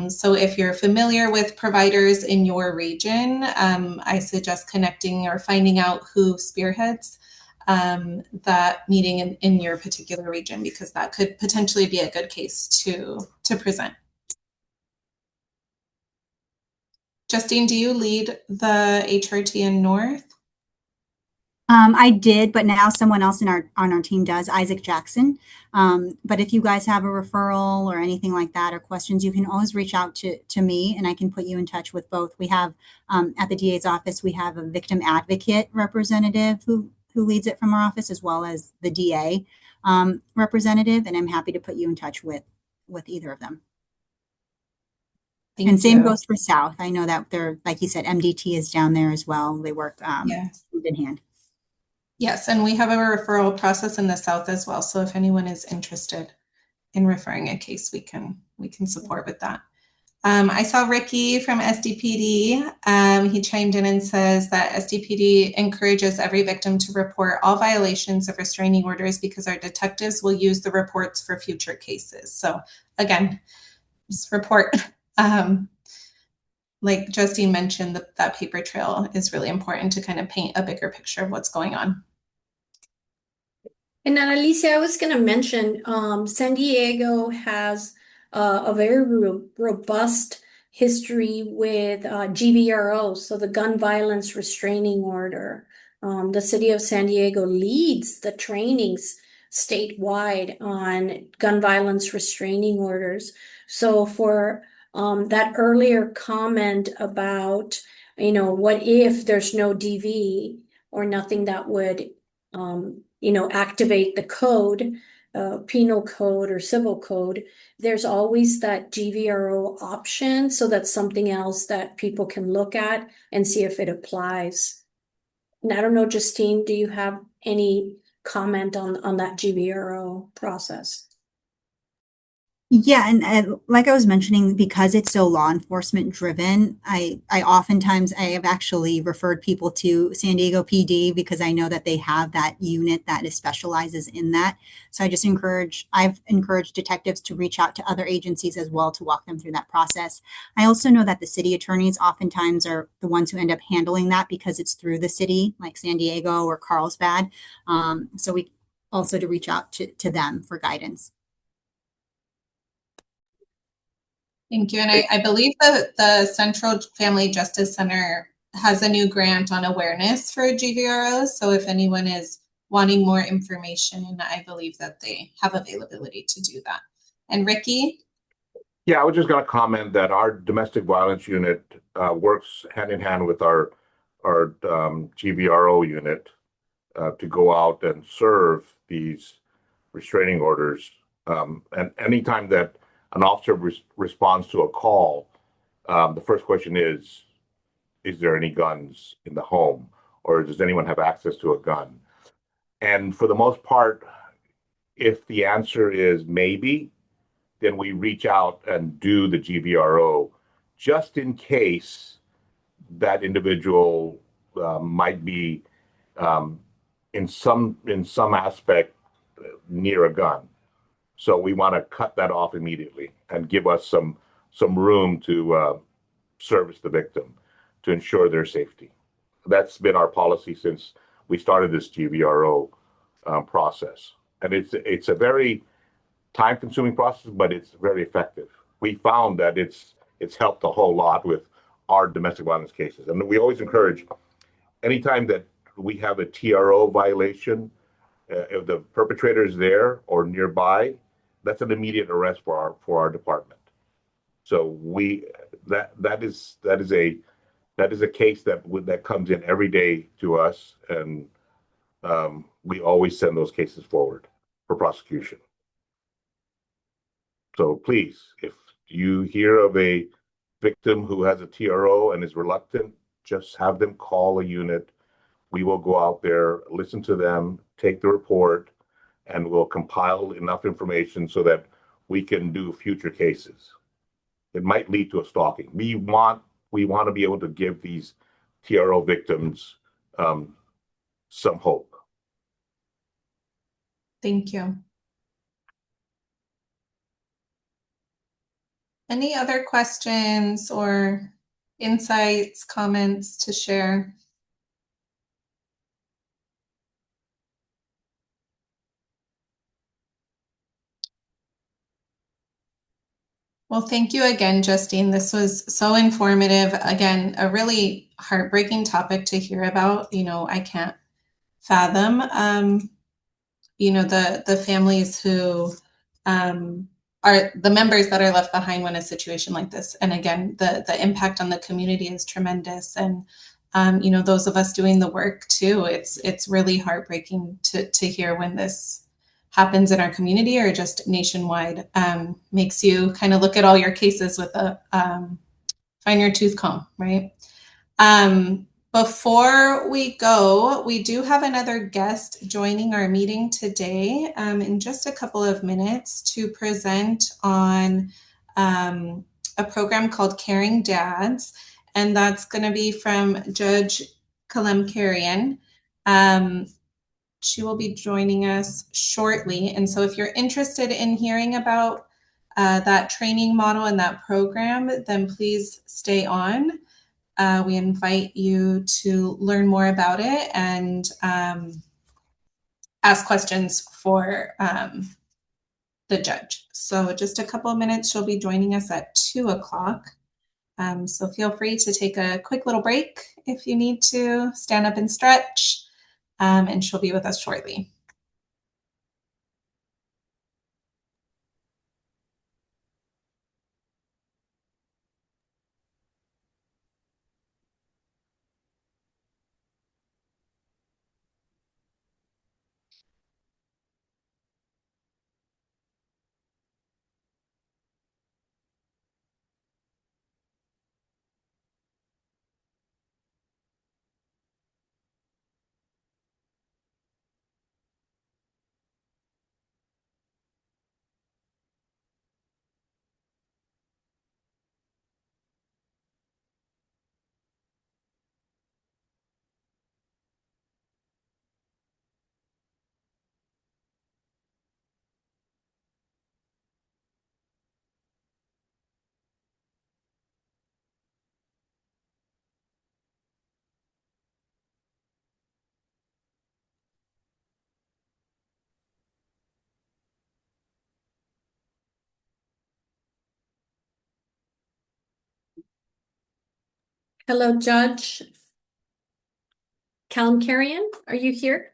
So if you're familiar with providers in your region, I suggest connecting or finding out who spearheads that meeting in your particular region, because that could potentially be a good case to present. Justine, do you lead the HRT in North? I did, but now someone else on our team does, Isaac Jackson. But if you guys have a referral or anything like that or questions, you can always reach out to me and I can put you in touch with both. We have at the DA's office, we have a victim advocate representative who leads it from our office, as well as the DA representative, and I'm happy to put you in touch with either of them. And same goes for South. I know that they're, like you said, MDT is down there as well. They work hand in hand. Yes, and we have a referral process in the South as well. So if anyone is interested in referring a case, we can support with that. I saw Ricky from SDPD. He chimed in and says that SDPD encourages every victim to report all violations of restraining orders because our detectives will use the reports for future cases. So again, just report. Like Justine mentioned, that paper trail is really important to kind of paint a bigger picture of what's going on. And then Alicia, I was going to mention, San Diego has a very robust history with GVRO, so the Gun Violence Restraining Order. The city of San Diego leads the trainings statewide on gun violence restraining orders. So for that earlier comment about, what if there's no DV or nothing that would activate the code, penal code or civil code, there's always that GVRO option. So that's something else that people can look at and see if it applies. And I don't know, Justine, do you have any comment on that GVRO process? Yeah, and like I was mentioning, because it's so law enforcement driven, I oftentimes I have actually referred people to San Diego PD because I know that they have that unit that specializes in that. So I've encouraged detectives to reach out to other agencies as well to walk them through that process. I also know that the city attorneys oftentimes are the ones who end up handling that because it's through the city, like San Diego or Carlsbad. So we also to reach out to them for guidance. Thank you. And I believe that the Central Family Justice Center has a new grant on awareness for GVROs. So if anyone is wanting more information, I believe that they have availability to do that. And Ricky? Yeah, I was just going to comment that our domestic violence unit works hand in hand with our GVRO unit to go out and serve these restraining orders. And anytime that an officer responds to a call, the first question is there any guns in the home, or does anyone have access to a gun? And for the most part, if the answer is maybe, then we reach out and do the GVRO just in case that individual might be in some aspect near a gun. So we want to cut that off immediately and give us some room to service the victim to ensure their safety. That's been our policy since we started this GVRO process. And it's a very time-consuming process, but it's very effective. We found that it's helped a whole lot with our domestic violence cases. And we always encourage, anytime that we have a TRO violation, if the perpetrator is there or nearby, that's an immediate arrest for our department. So that is a case that comes in every day to us, and we always send those cases forward for prosecution. So please, if You hear of a victim who has a TRO and is reluctant, just have them call a unit. We will go out there, listen to them, take the report, and we'll compile enough information so that we can do future cases. It might lead to a stalking. We want to be able to give these TRO victims some hope. Thank you. Any other questions or insights, comments to share? Well, thank you again, Justine. This was so informative. Again, a really heartbreaking topic to hear about. You know, I can't fathom, you know, the families who are the members that are left behind when a situation like this. And again, the impact on the community is tremendous. And you know, those of us doing the work too, it's really heartbreaking to hear when this happens in our community or just nationwide. Makes you kind of look at all your cases with a fine tooth comb, right? Before we go, we do have another guest joining our meeting today in just a couple of minutes to present on a program called Caring Dads, and that's going to be from Judge Kalemkarian. She will be joining us shortly. And so if you're interested in hearing about that training model and that program, then please stay on. We invite you to learn more about it and ask questions for the judge. So just a couple of minutes, she'll be joining us at 2 o'clock. So feel free to take a quick little break if you need to, stand up and stretch, and she'll be with us shortly. Hello, Judge Kalemkarian, are you here?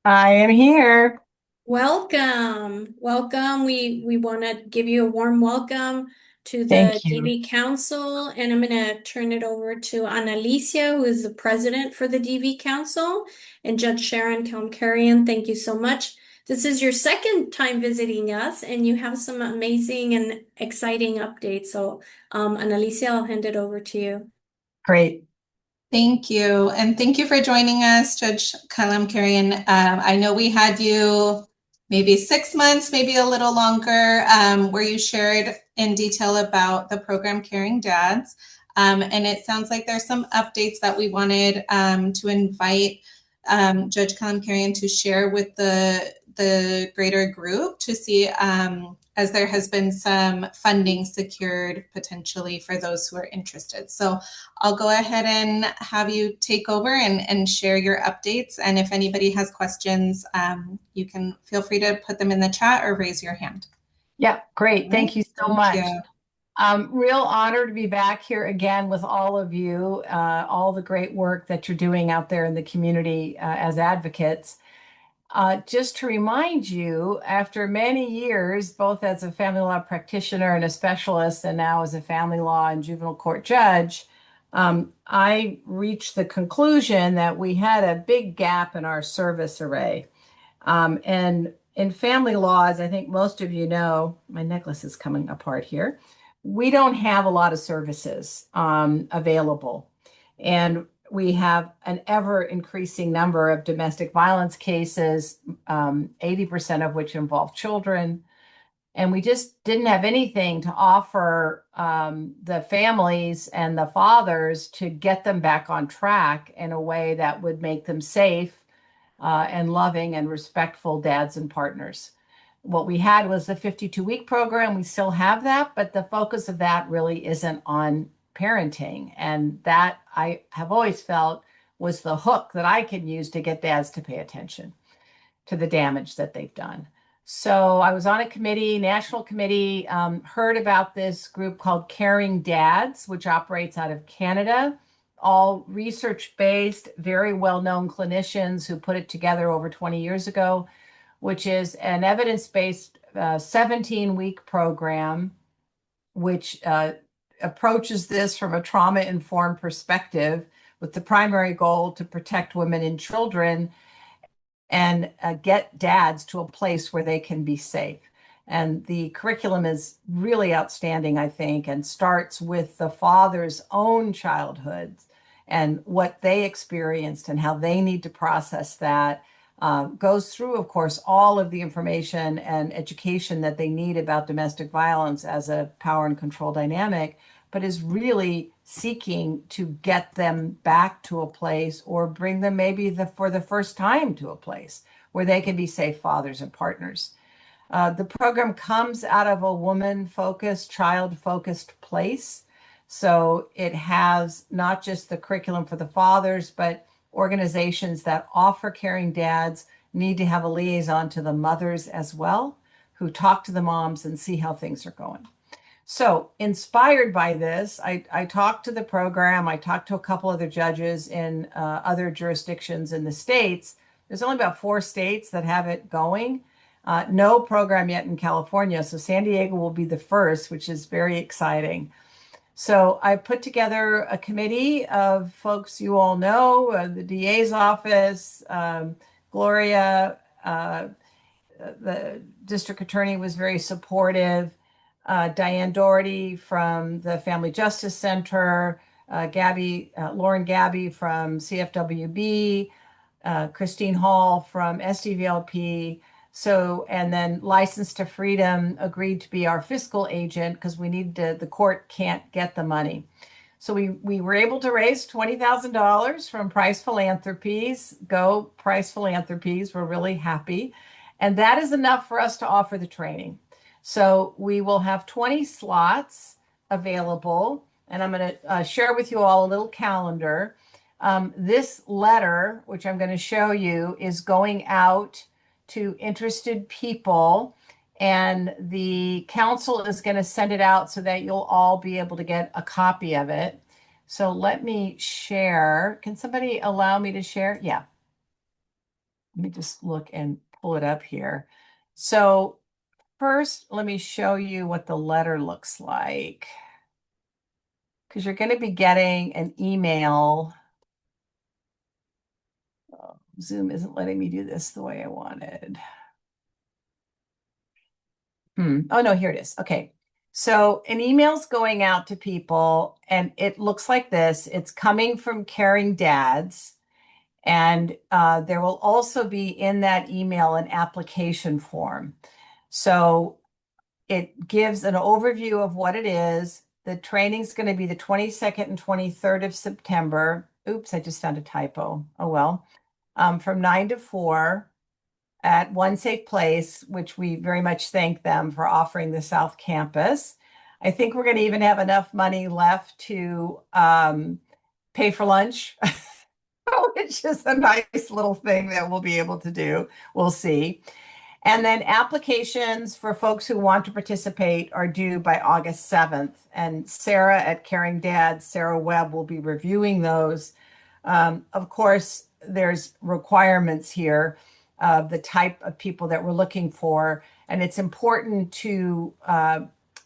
I am here. Welcome. Welcome. We want to give you a warm welcome to the Thank you. DV Council, and I'm going to turn it over to Analicia, who is the president for the DV Council, and Judge Sharon Kalemkarian. Thank you so much. This is your second time visiting us, and you have some amazing and exciting updates. So, Analicia, I'll hand it over to you. Great. Thank you. And thank you for joining us, Judge Kalemkarian. I know we had you maybe 6 months, maybe a little longer, where you shared in detail about the program Caring Dads. And it sounds like there's some updates that we wanted to invite Judge Kalemkarian to share with the greater group to see as there has been some funding secured potentially for those who are interested. So I'll go ahead and have you take over and share your updates. And if anybody has questions, you can feel free to put them in the chat or raise your hand. Yeah, great. Thank you so much. You. Real honor to be back here again with all of you, all the great work that you're doing out there in the community as advocates. Just to remind you, after many years, both as a family law practitioner and a specialist, and now as a family law and juvenile court judge, I reached the conclusion that we had a big gap in our service array. And in family law, as I think most of you know, my necklace is coming apart here. we don't have a lot of services available. And we have an ever increasing number of domestic violence cases, 80% of which involve children. And we just didn't have anything to offer the families and the fathers to get them back on track in a way that would make them safe and loving and respectful dads and partners. What we had was the 52-week program. We still have that, but the focus of that really isn't on parenting. And that I have always felt was the hook that I can use to get dads to pay attention to the damage that they've done. So I was on a committee, national committee, heard about this group called Caring Dads, which operates out of Canada, all research-based, very well-known clinicians who put it together over 20 years ago, which is an evidence-based 17-week program, which approaches this from a trauma-informed perspective with the primary goal to protect women and children and get dads to a place where they can be safe. And the curriculum is really outstanding, I think, and starts with the father's own childhoods and what they experienced and how they need to process that. Goes through, of course, all of the information and education that they need about domestic violence as a power and control dynamic, but is really seeking to get them back to a place or bring them maybe for the first time to a place where they can be safe fathers and partners. The program comes out of a woman-focused, child-focused place. So it has not just the curriculum for the fathers, but organizations that offer caring dads need to have a liaison to the mothers as well, who talk to the moms and see how things are going. So inspired by this, I talked to the program. I talked to a couple other judges in other jurisdictions in the states. There's only about 4 states that have it going. No program yet in California. So San Diego will be the first, which is very exciting. So I put together a committee of folks you all know, the DA's office, Gloria, the district attorney was very supportive. Diane Doherty from the Family Justice Center, Lauren Gabby from CFWB, Christine Hall from SDVLP. So, and then License to Freedom agreed to be our fiscal agent because we need to, the court can't get the money. So we were able to raise $20,000 from Price Philanthropies. Go Price Philanthropies. We're really happy. And that is enough for us to offer the training. So we will have 20 slots available, and I'm going to share with you all a little calendar. This letter, which I'm going to show you, is going out to interested people, and the council is going to send it out so that you'll all be able to get a copy of it. So let me share. Can somebody allow me to share? Yeah. Let me just look and pull it up here. So first, let me show you what the letter looks like, because you're going to be getting an email. Oh, Zoom isn't letting me do this the way I wanted. Oh, no, here it is. Okay. So an email's going out to people, and it looks like this. It's coming from Caring Dads, and there will also be in that email an application form. So it gives an overview of what it is. The training's going to be the 22nd and 23rd of September. Oops, I just found a typo. Oh, well. From 9 to 4 at One Safe Place, which we very much thank them for offering the South Campus. I think we're going to even have enough money left to pay for lunch, which is a nice little thing that we'll be able to do. We'll see. And then applications for folks who want to participate are due by August 7th. And Sarah at Caring Dads, Sarah Webb, will be reviewing those. Of course, there's requirements here of the type of people that we're looking for. And it's important to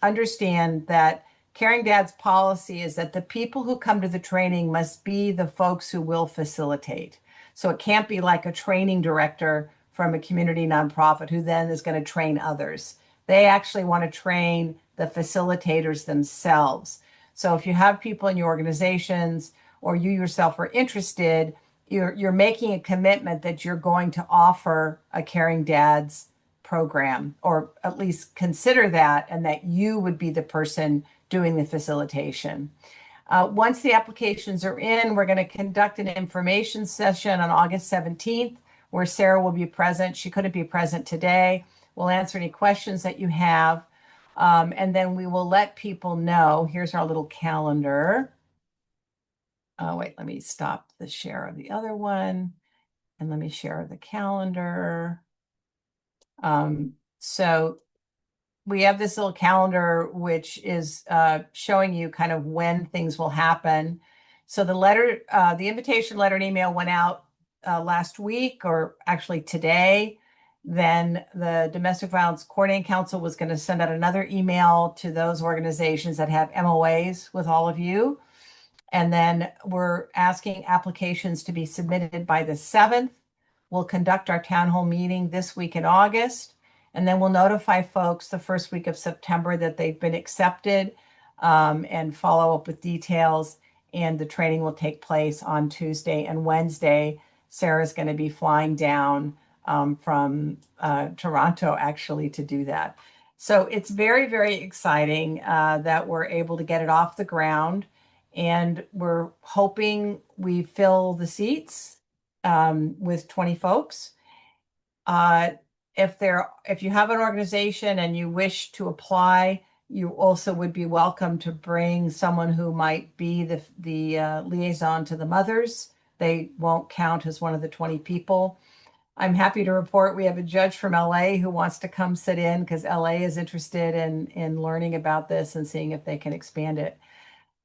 understand that Caring Dads policy is that the people who come to the training must be the folks who will facilitate. So it can't be like a training director from a community nonprofit who then is going to train others. They actually want to train the facilitators themselves. So if you have people in your organizations or you yourself are interested, you're making a commitment that you're going to offer a Caring Dads program, or at least consider that, and that you would be the person doing the facilitation. Once the applications are in, we're going to conduct an information session on August 17th, where Sarah will be present. She couldn't be present today. We'll answer any questions that you have. And then we will let people know. Here's our little calendar. Wait, let me stop the share of the other one. And let me share the calendar. So we have this little calendar, which is showing you kind of when things will happen. So the invitation letter and email went out last week, or actually today. Then the Domestic Violence Coordinating Council was going to send out another email to those organizations that have MOAs with all of you. And then we're asking applications to be submitted by the 7th. We'll conduct our town hall meeting this week in August, and then we'll notify folks the first week of September that they've been accepted, and follow up with details. And the training will take place on Tuesday and Wednesday. Sarah's going to be flying down from Toronto, actually, to do that. So it's very, very exciting that we're able to get it off the ground. And we're hoping we fill the seats with 20 folks. If you have an organization and you wish to apply, you also would be welcome to bring someone who might be the liaison to the mothers. They won't count as one of the 20 people. I'm happy to report we have a judge from LA who wants to come sit in, because LA is interested in learning about this and seeing if they can expand it.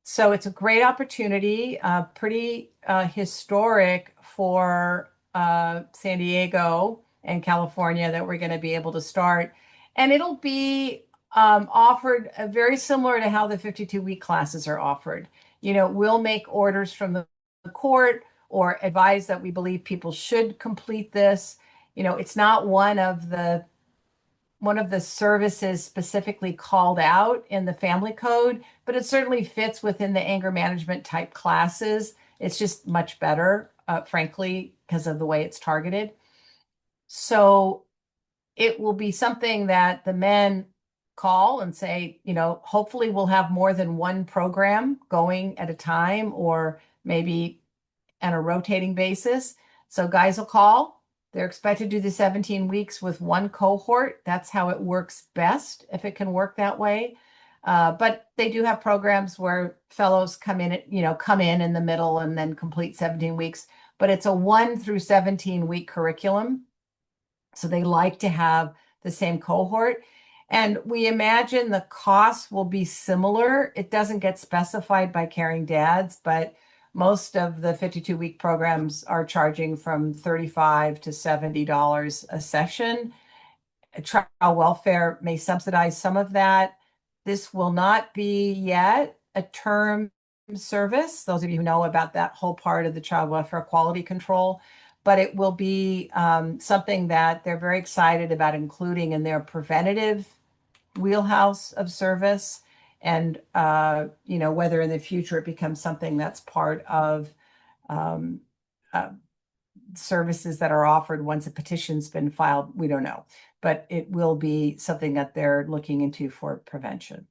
So it's a great opportunity, pretty historic for San Diego and California, that we're going to be able to start. And it'll be offered very similar to how the 52-week classes are offered. We'll make orders from the court or advise that we believe people should complete this. It's not one of the services specifically called out in the family code, but it certainly fits within the anger management type classes. It's just much better, frankly, because of the way it's targeted. So it will be something that the men call and say, hopefully we'll have more than one program going at a time, or maybe on a rotating basis. So guys will call. They're expected to do the 17 weeks with one cohort. That's how it works best, if it can work that way. But they do have programs where fellows come in in the middle and then complete 17 weeks. But it's a 1 through 17 week curriculum. So they like to have the same cohort. And we imagine the costs will be similar. It doesn't get specified by Caring Dads, but most of the 52-week programs are charging from $35 to $70 a session. Child welfare may subsidize some of that. This will not be yet a term service, those of you who know about that whole part of the child welfare quality control, but it will be something that they're very excited about including in their preventative wheelhouse of service. And, whether in the future it becomes something that's part of services that are offered once a petition's been filed, we don't know. But it will be something that they're looking into for prevention.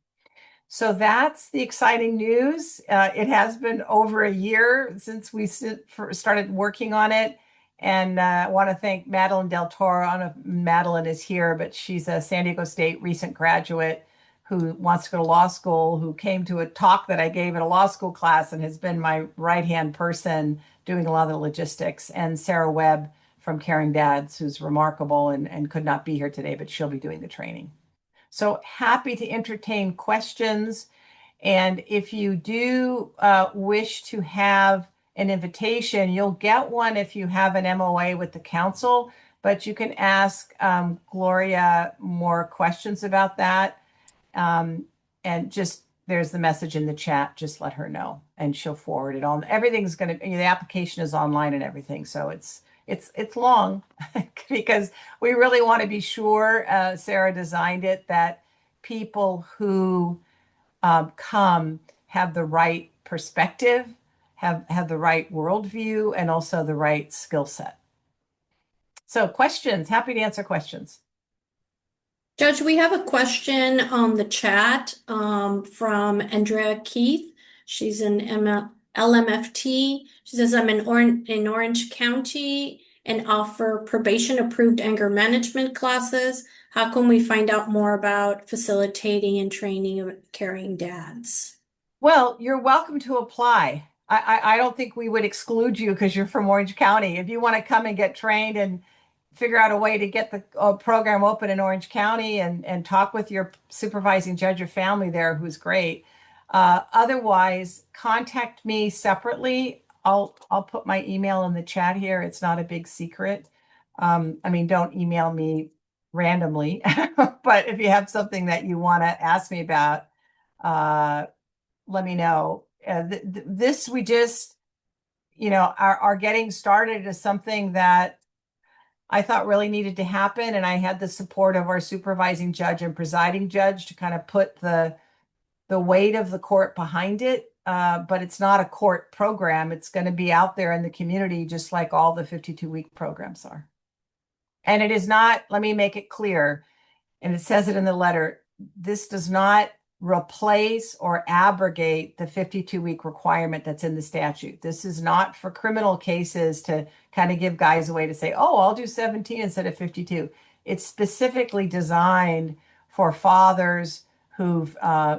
So that's the exciting news. It has been over a year since we started working on it. And I want to thank Madeline Del Toro. I don't know if Madeline is here, but she's a San Diego State recent graduate who wants to go to law school, who came to a talk that I gave at a law school class and has been my right-hand person doing a lot of the logistics, and Sarah Webb from Caring Dads, who's remarkable and could not be here today, but she'll be doing the training. So happy to entertain questions. And if you do wish to have an invitation, you'll get one if you have an MOA with the council, but you can ask Gloria more questions about that. And just, there's the message in the chat, just let her know and she'll forward it on. Everything's going to, the application is online and everything. So it's long because we really want to be sure, Sarah designed it, that people who come have the right perspective, have the right worldview, and also the right skill set. So questions, happy to answer questions. Judge, we have a question on the chat from Andrea Keith. She's an LMFT. She says, I'm in Orange County and offer probation-approved anger management classes. How can we find out more about facilitating and training of caring dads? Well, you're welcome to apply. I don't think we would exclude you because you're from Orange County. If you want to come and get trained and figure out a way to get the program open in Orange County and talk with your supervising judge of family there, who's great. Otherwise, contact me separately. I'll put my email in the chat here. It's not a big secret. I mean, don't email me randomly, but if you have something that you want to ask me about, let me know. This we just, are getting started as something that I thought really needed to happen. And I had the support of our supervising judge and presiding judge to kind of put the weight of the court behind it. But it's not a court program. It's going to be out there in the community, just like all the 52-week programs are. And it is not, let me make it clear, and it says it in the letter, this does not replace or abrogate the 52-week requirement that's in the statute. This is not for criminal cases to kind of give guys a way to say, oh, I'll do 17 instead of 52. It's specifically designed for fathers who've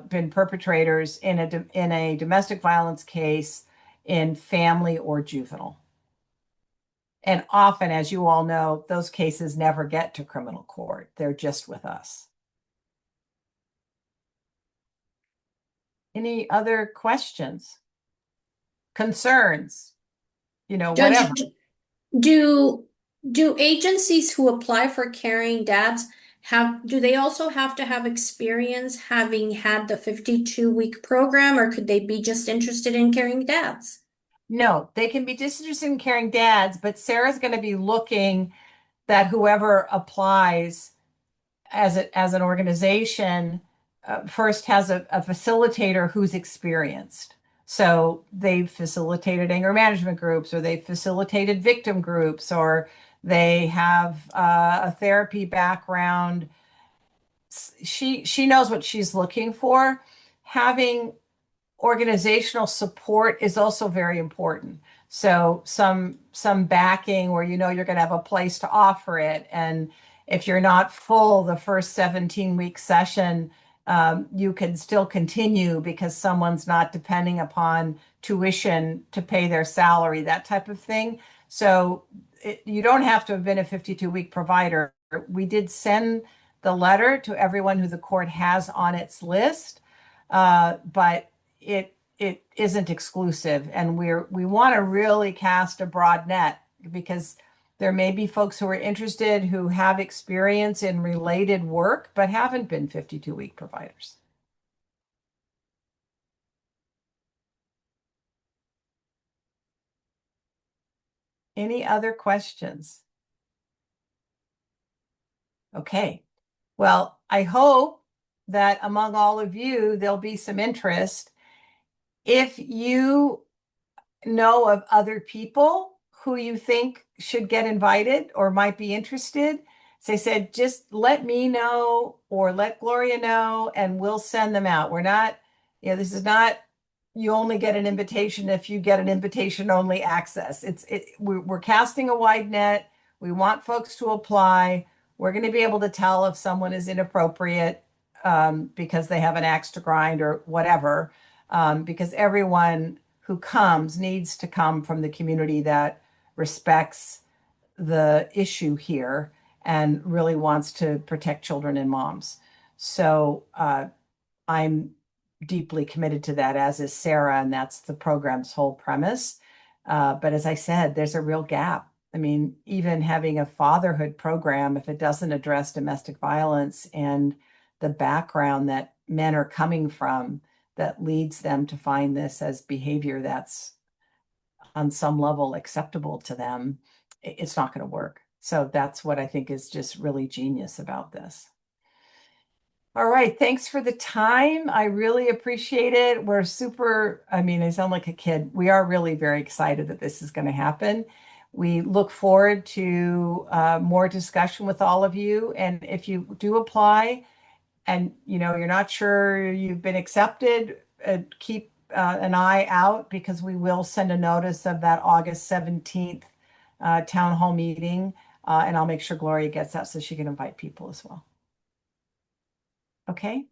been perpetrators in a domestic violence case in family or juvenile. And often, as you all know, those cases never get to criminal court. They're just with us. Any other questions? Concerns? Whatever. Do agencies who apply for caring dads do they also have to have experience having had the 52-week program, or could they be just interested in caring dads? No, they can be just interested in caring dads, but Sarah's going to be looking that whoever applies as an organization first has a facilitator who's experienced. So they've facilitated anger management groups, or they've facilitated victim groups, or they have a therapy background. She knows what she's looking for. Having organizational support is also very important. So some backing where you're going to have a place to offer it. And if you're not full the first 17-week session, you can still continue because someone's not depending upon tuition to pay their salary, that type of thing. So you don't have to have been a 52-week provider. We did send the letter to everyone who the court has on its list, but it isn't exclusive, and we want to really cast a broad net because there may be folks who are interested who have experience in related work but haven't been 52-week providers. Any other questions? Okay. Well, I hope that among all of you, there'll be some interest. If you know of other people who you think should get invited or might be interested, as I said, just let me know or let Gloria know and we'll send them out. We're not, this is not, you only get an invitation if you get an invitation only access. We're casting a wide net. We want folks to apply. We're going to be able to tell if someone is inappropriate because they have an axe to grind or whatever, because everyone who comes needs to come from the community that respects the issue here and really wants to protect children and moms. So I'm deeply committed to that, as is Sarah, and that's the program's whole premise. But as I said, there's a real gap. I mean, even having a fatherhood program, if it doesn't address domestic violence and the background that men are coming from, that leads them to find this as behavior that's on some level acceptable to them, it's not going to work. So that's what I think is just really genius about this. All right. Thanks for the time. I really appreciate it. We're super, I mean, I sound like a kid. We are really very excited that this is going to happen. We look forward to more discussion with all of you. And if you do apply and you're not sure you've been accepted, keep an eye out because we will send a notice of that August 17th town hall meeting. And I'll make sure Gloria gets that so she can invite people as well. Okay.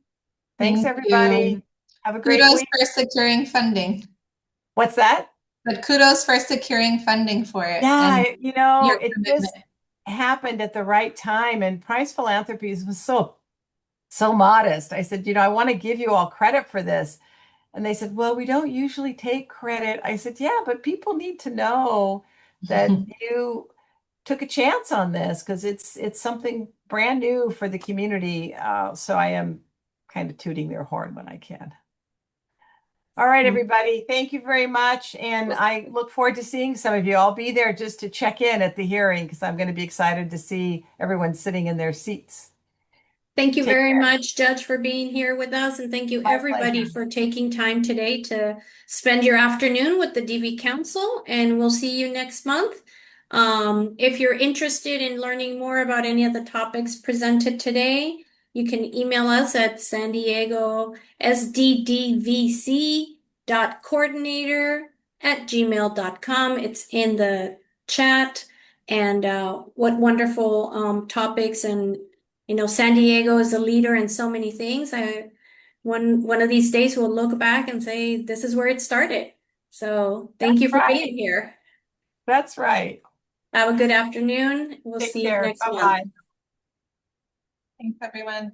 Thanks, Thank everybody. you. Have a great Kudos week. for securing funding. What's that? But kudos for securing funding for it. Yeah, and your it commitment. just happened at the right time. And Price Philanthropies was so modest. I said, I want to give you all credit for this. And they said, well, we don't usually take credit. I said, yeah, but people need to know that you took a chance on this because it's something brand new for the community. So I am kind of tooting their horn when I can. All right, everybody. Thank you very much. And I look forward to seeing some of you. I'll be there just to check in at the hearing because I'm going to be excited to see everyone sitting in their seats. Thank you Take very care. much, Judge, for being here with us. And thank you, My everybody, pleasure. for taking time today to spend your afternoon with the DV Council. And we'll see you next month. If you're interested in learning more about any of the topics presented today, you can email us at San Diego SDDVC.coordinator@gmail.com. It's in the chat. And what wonderful topics. And San Diego is a leader in so many things. One of these days we'll look back and say, this is where it started. So thank you for being here. That's right. Have a good afternoon. We'll Take see you care. next month. Bye-bye. Thanks, everyone.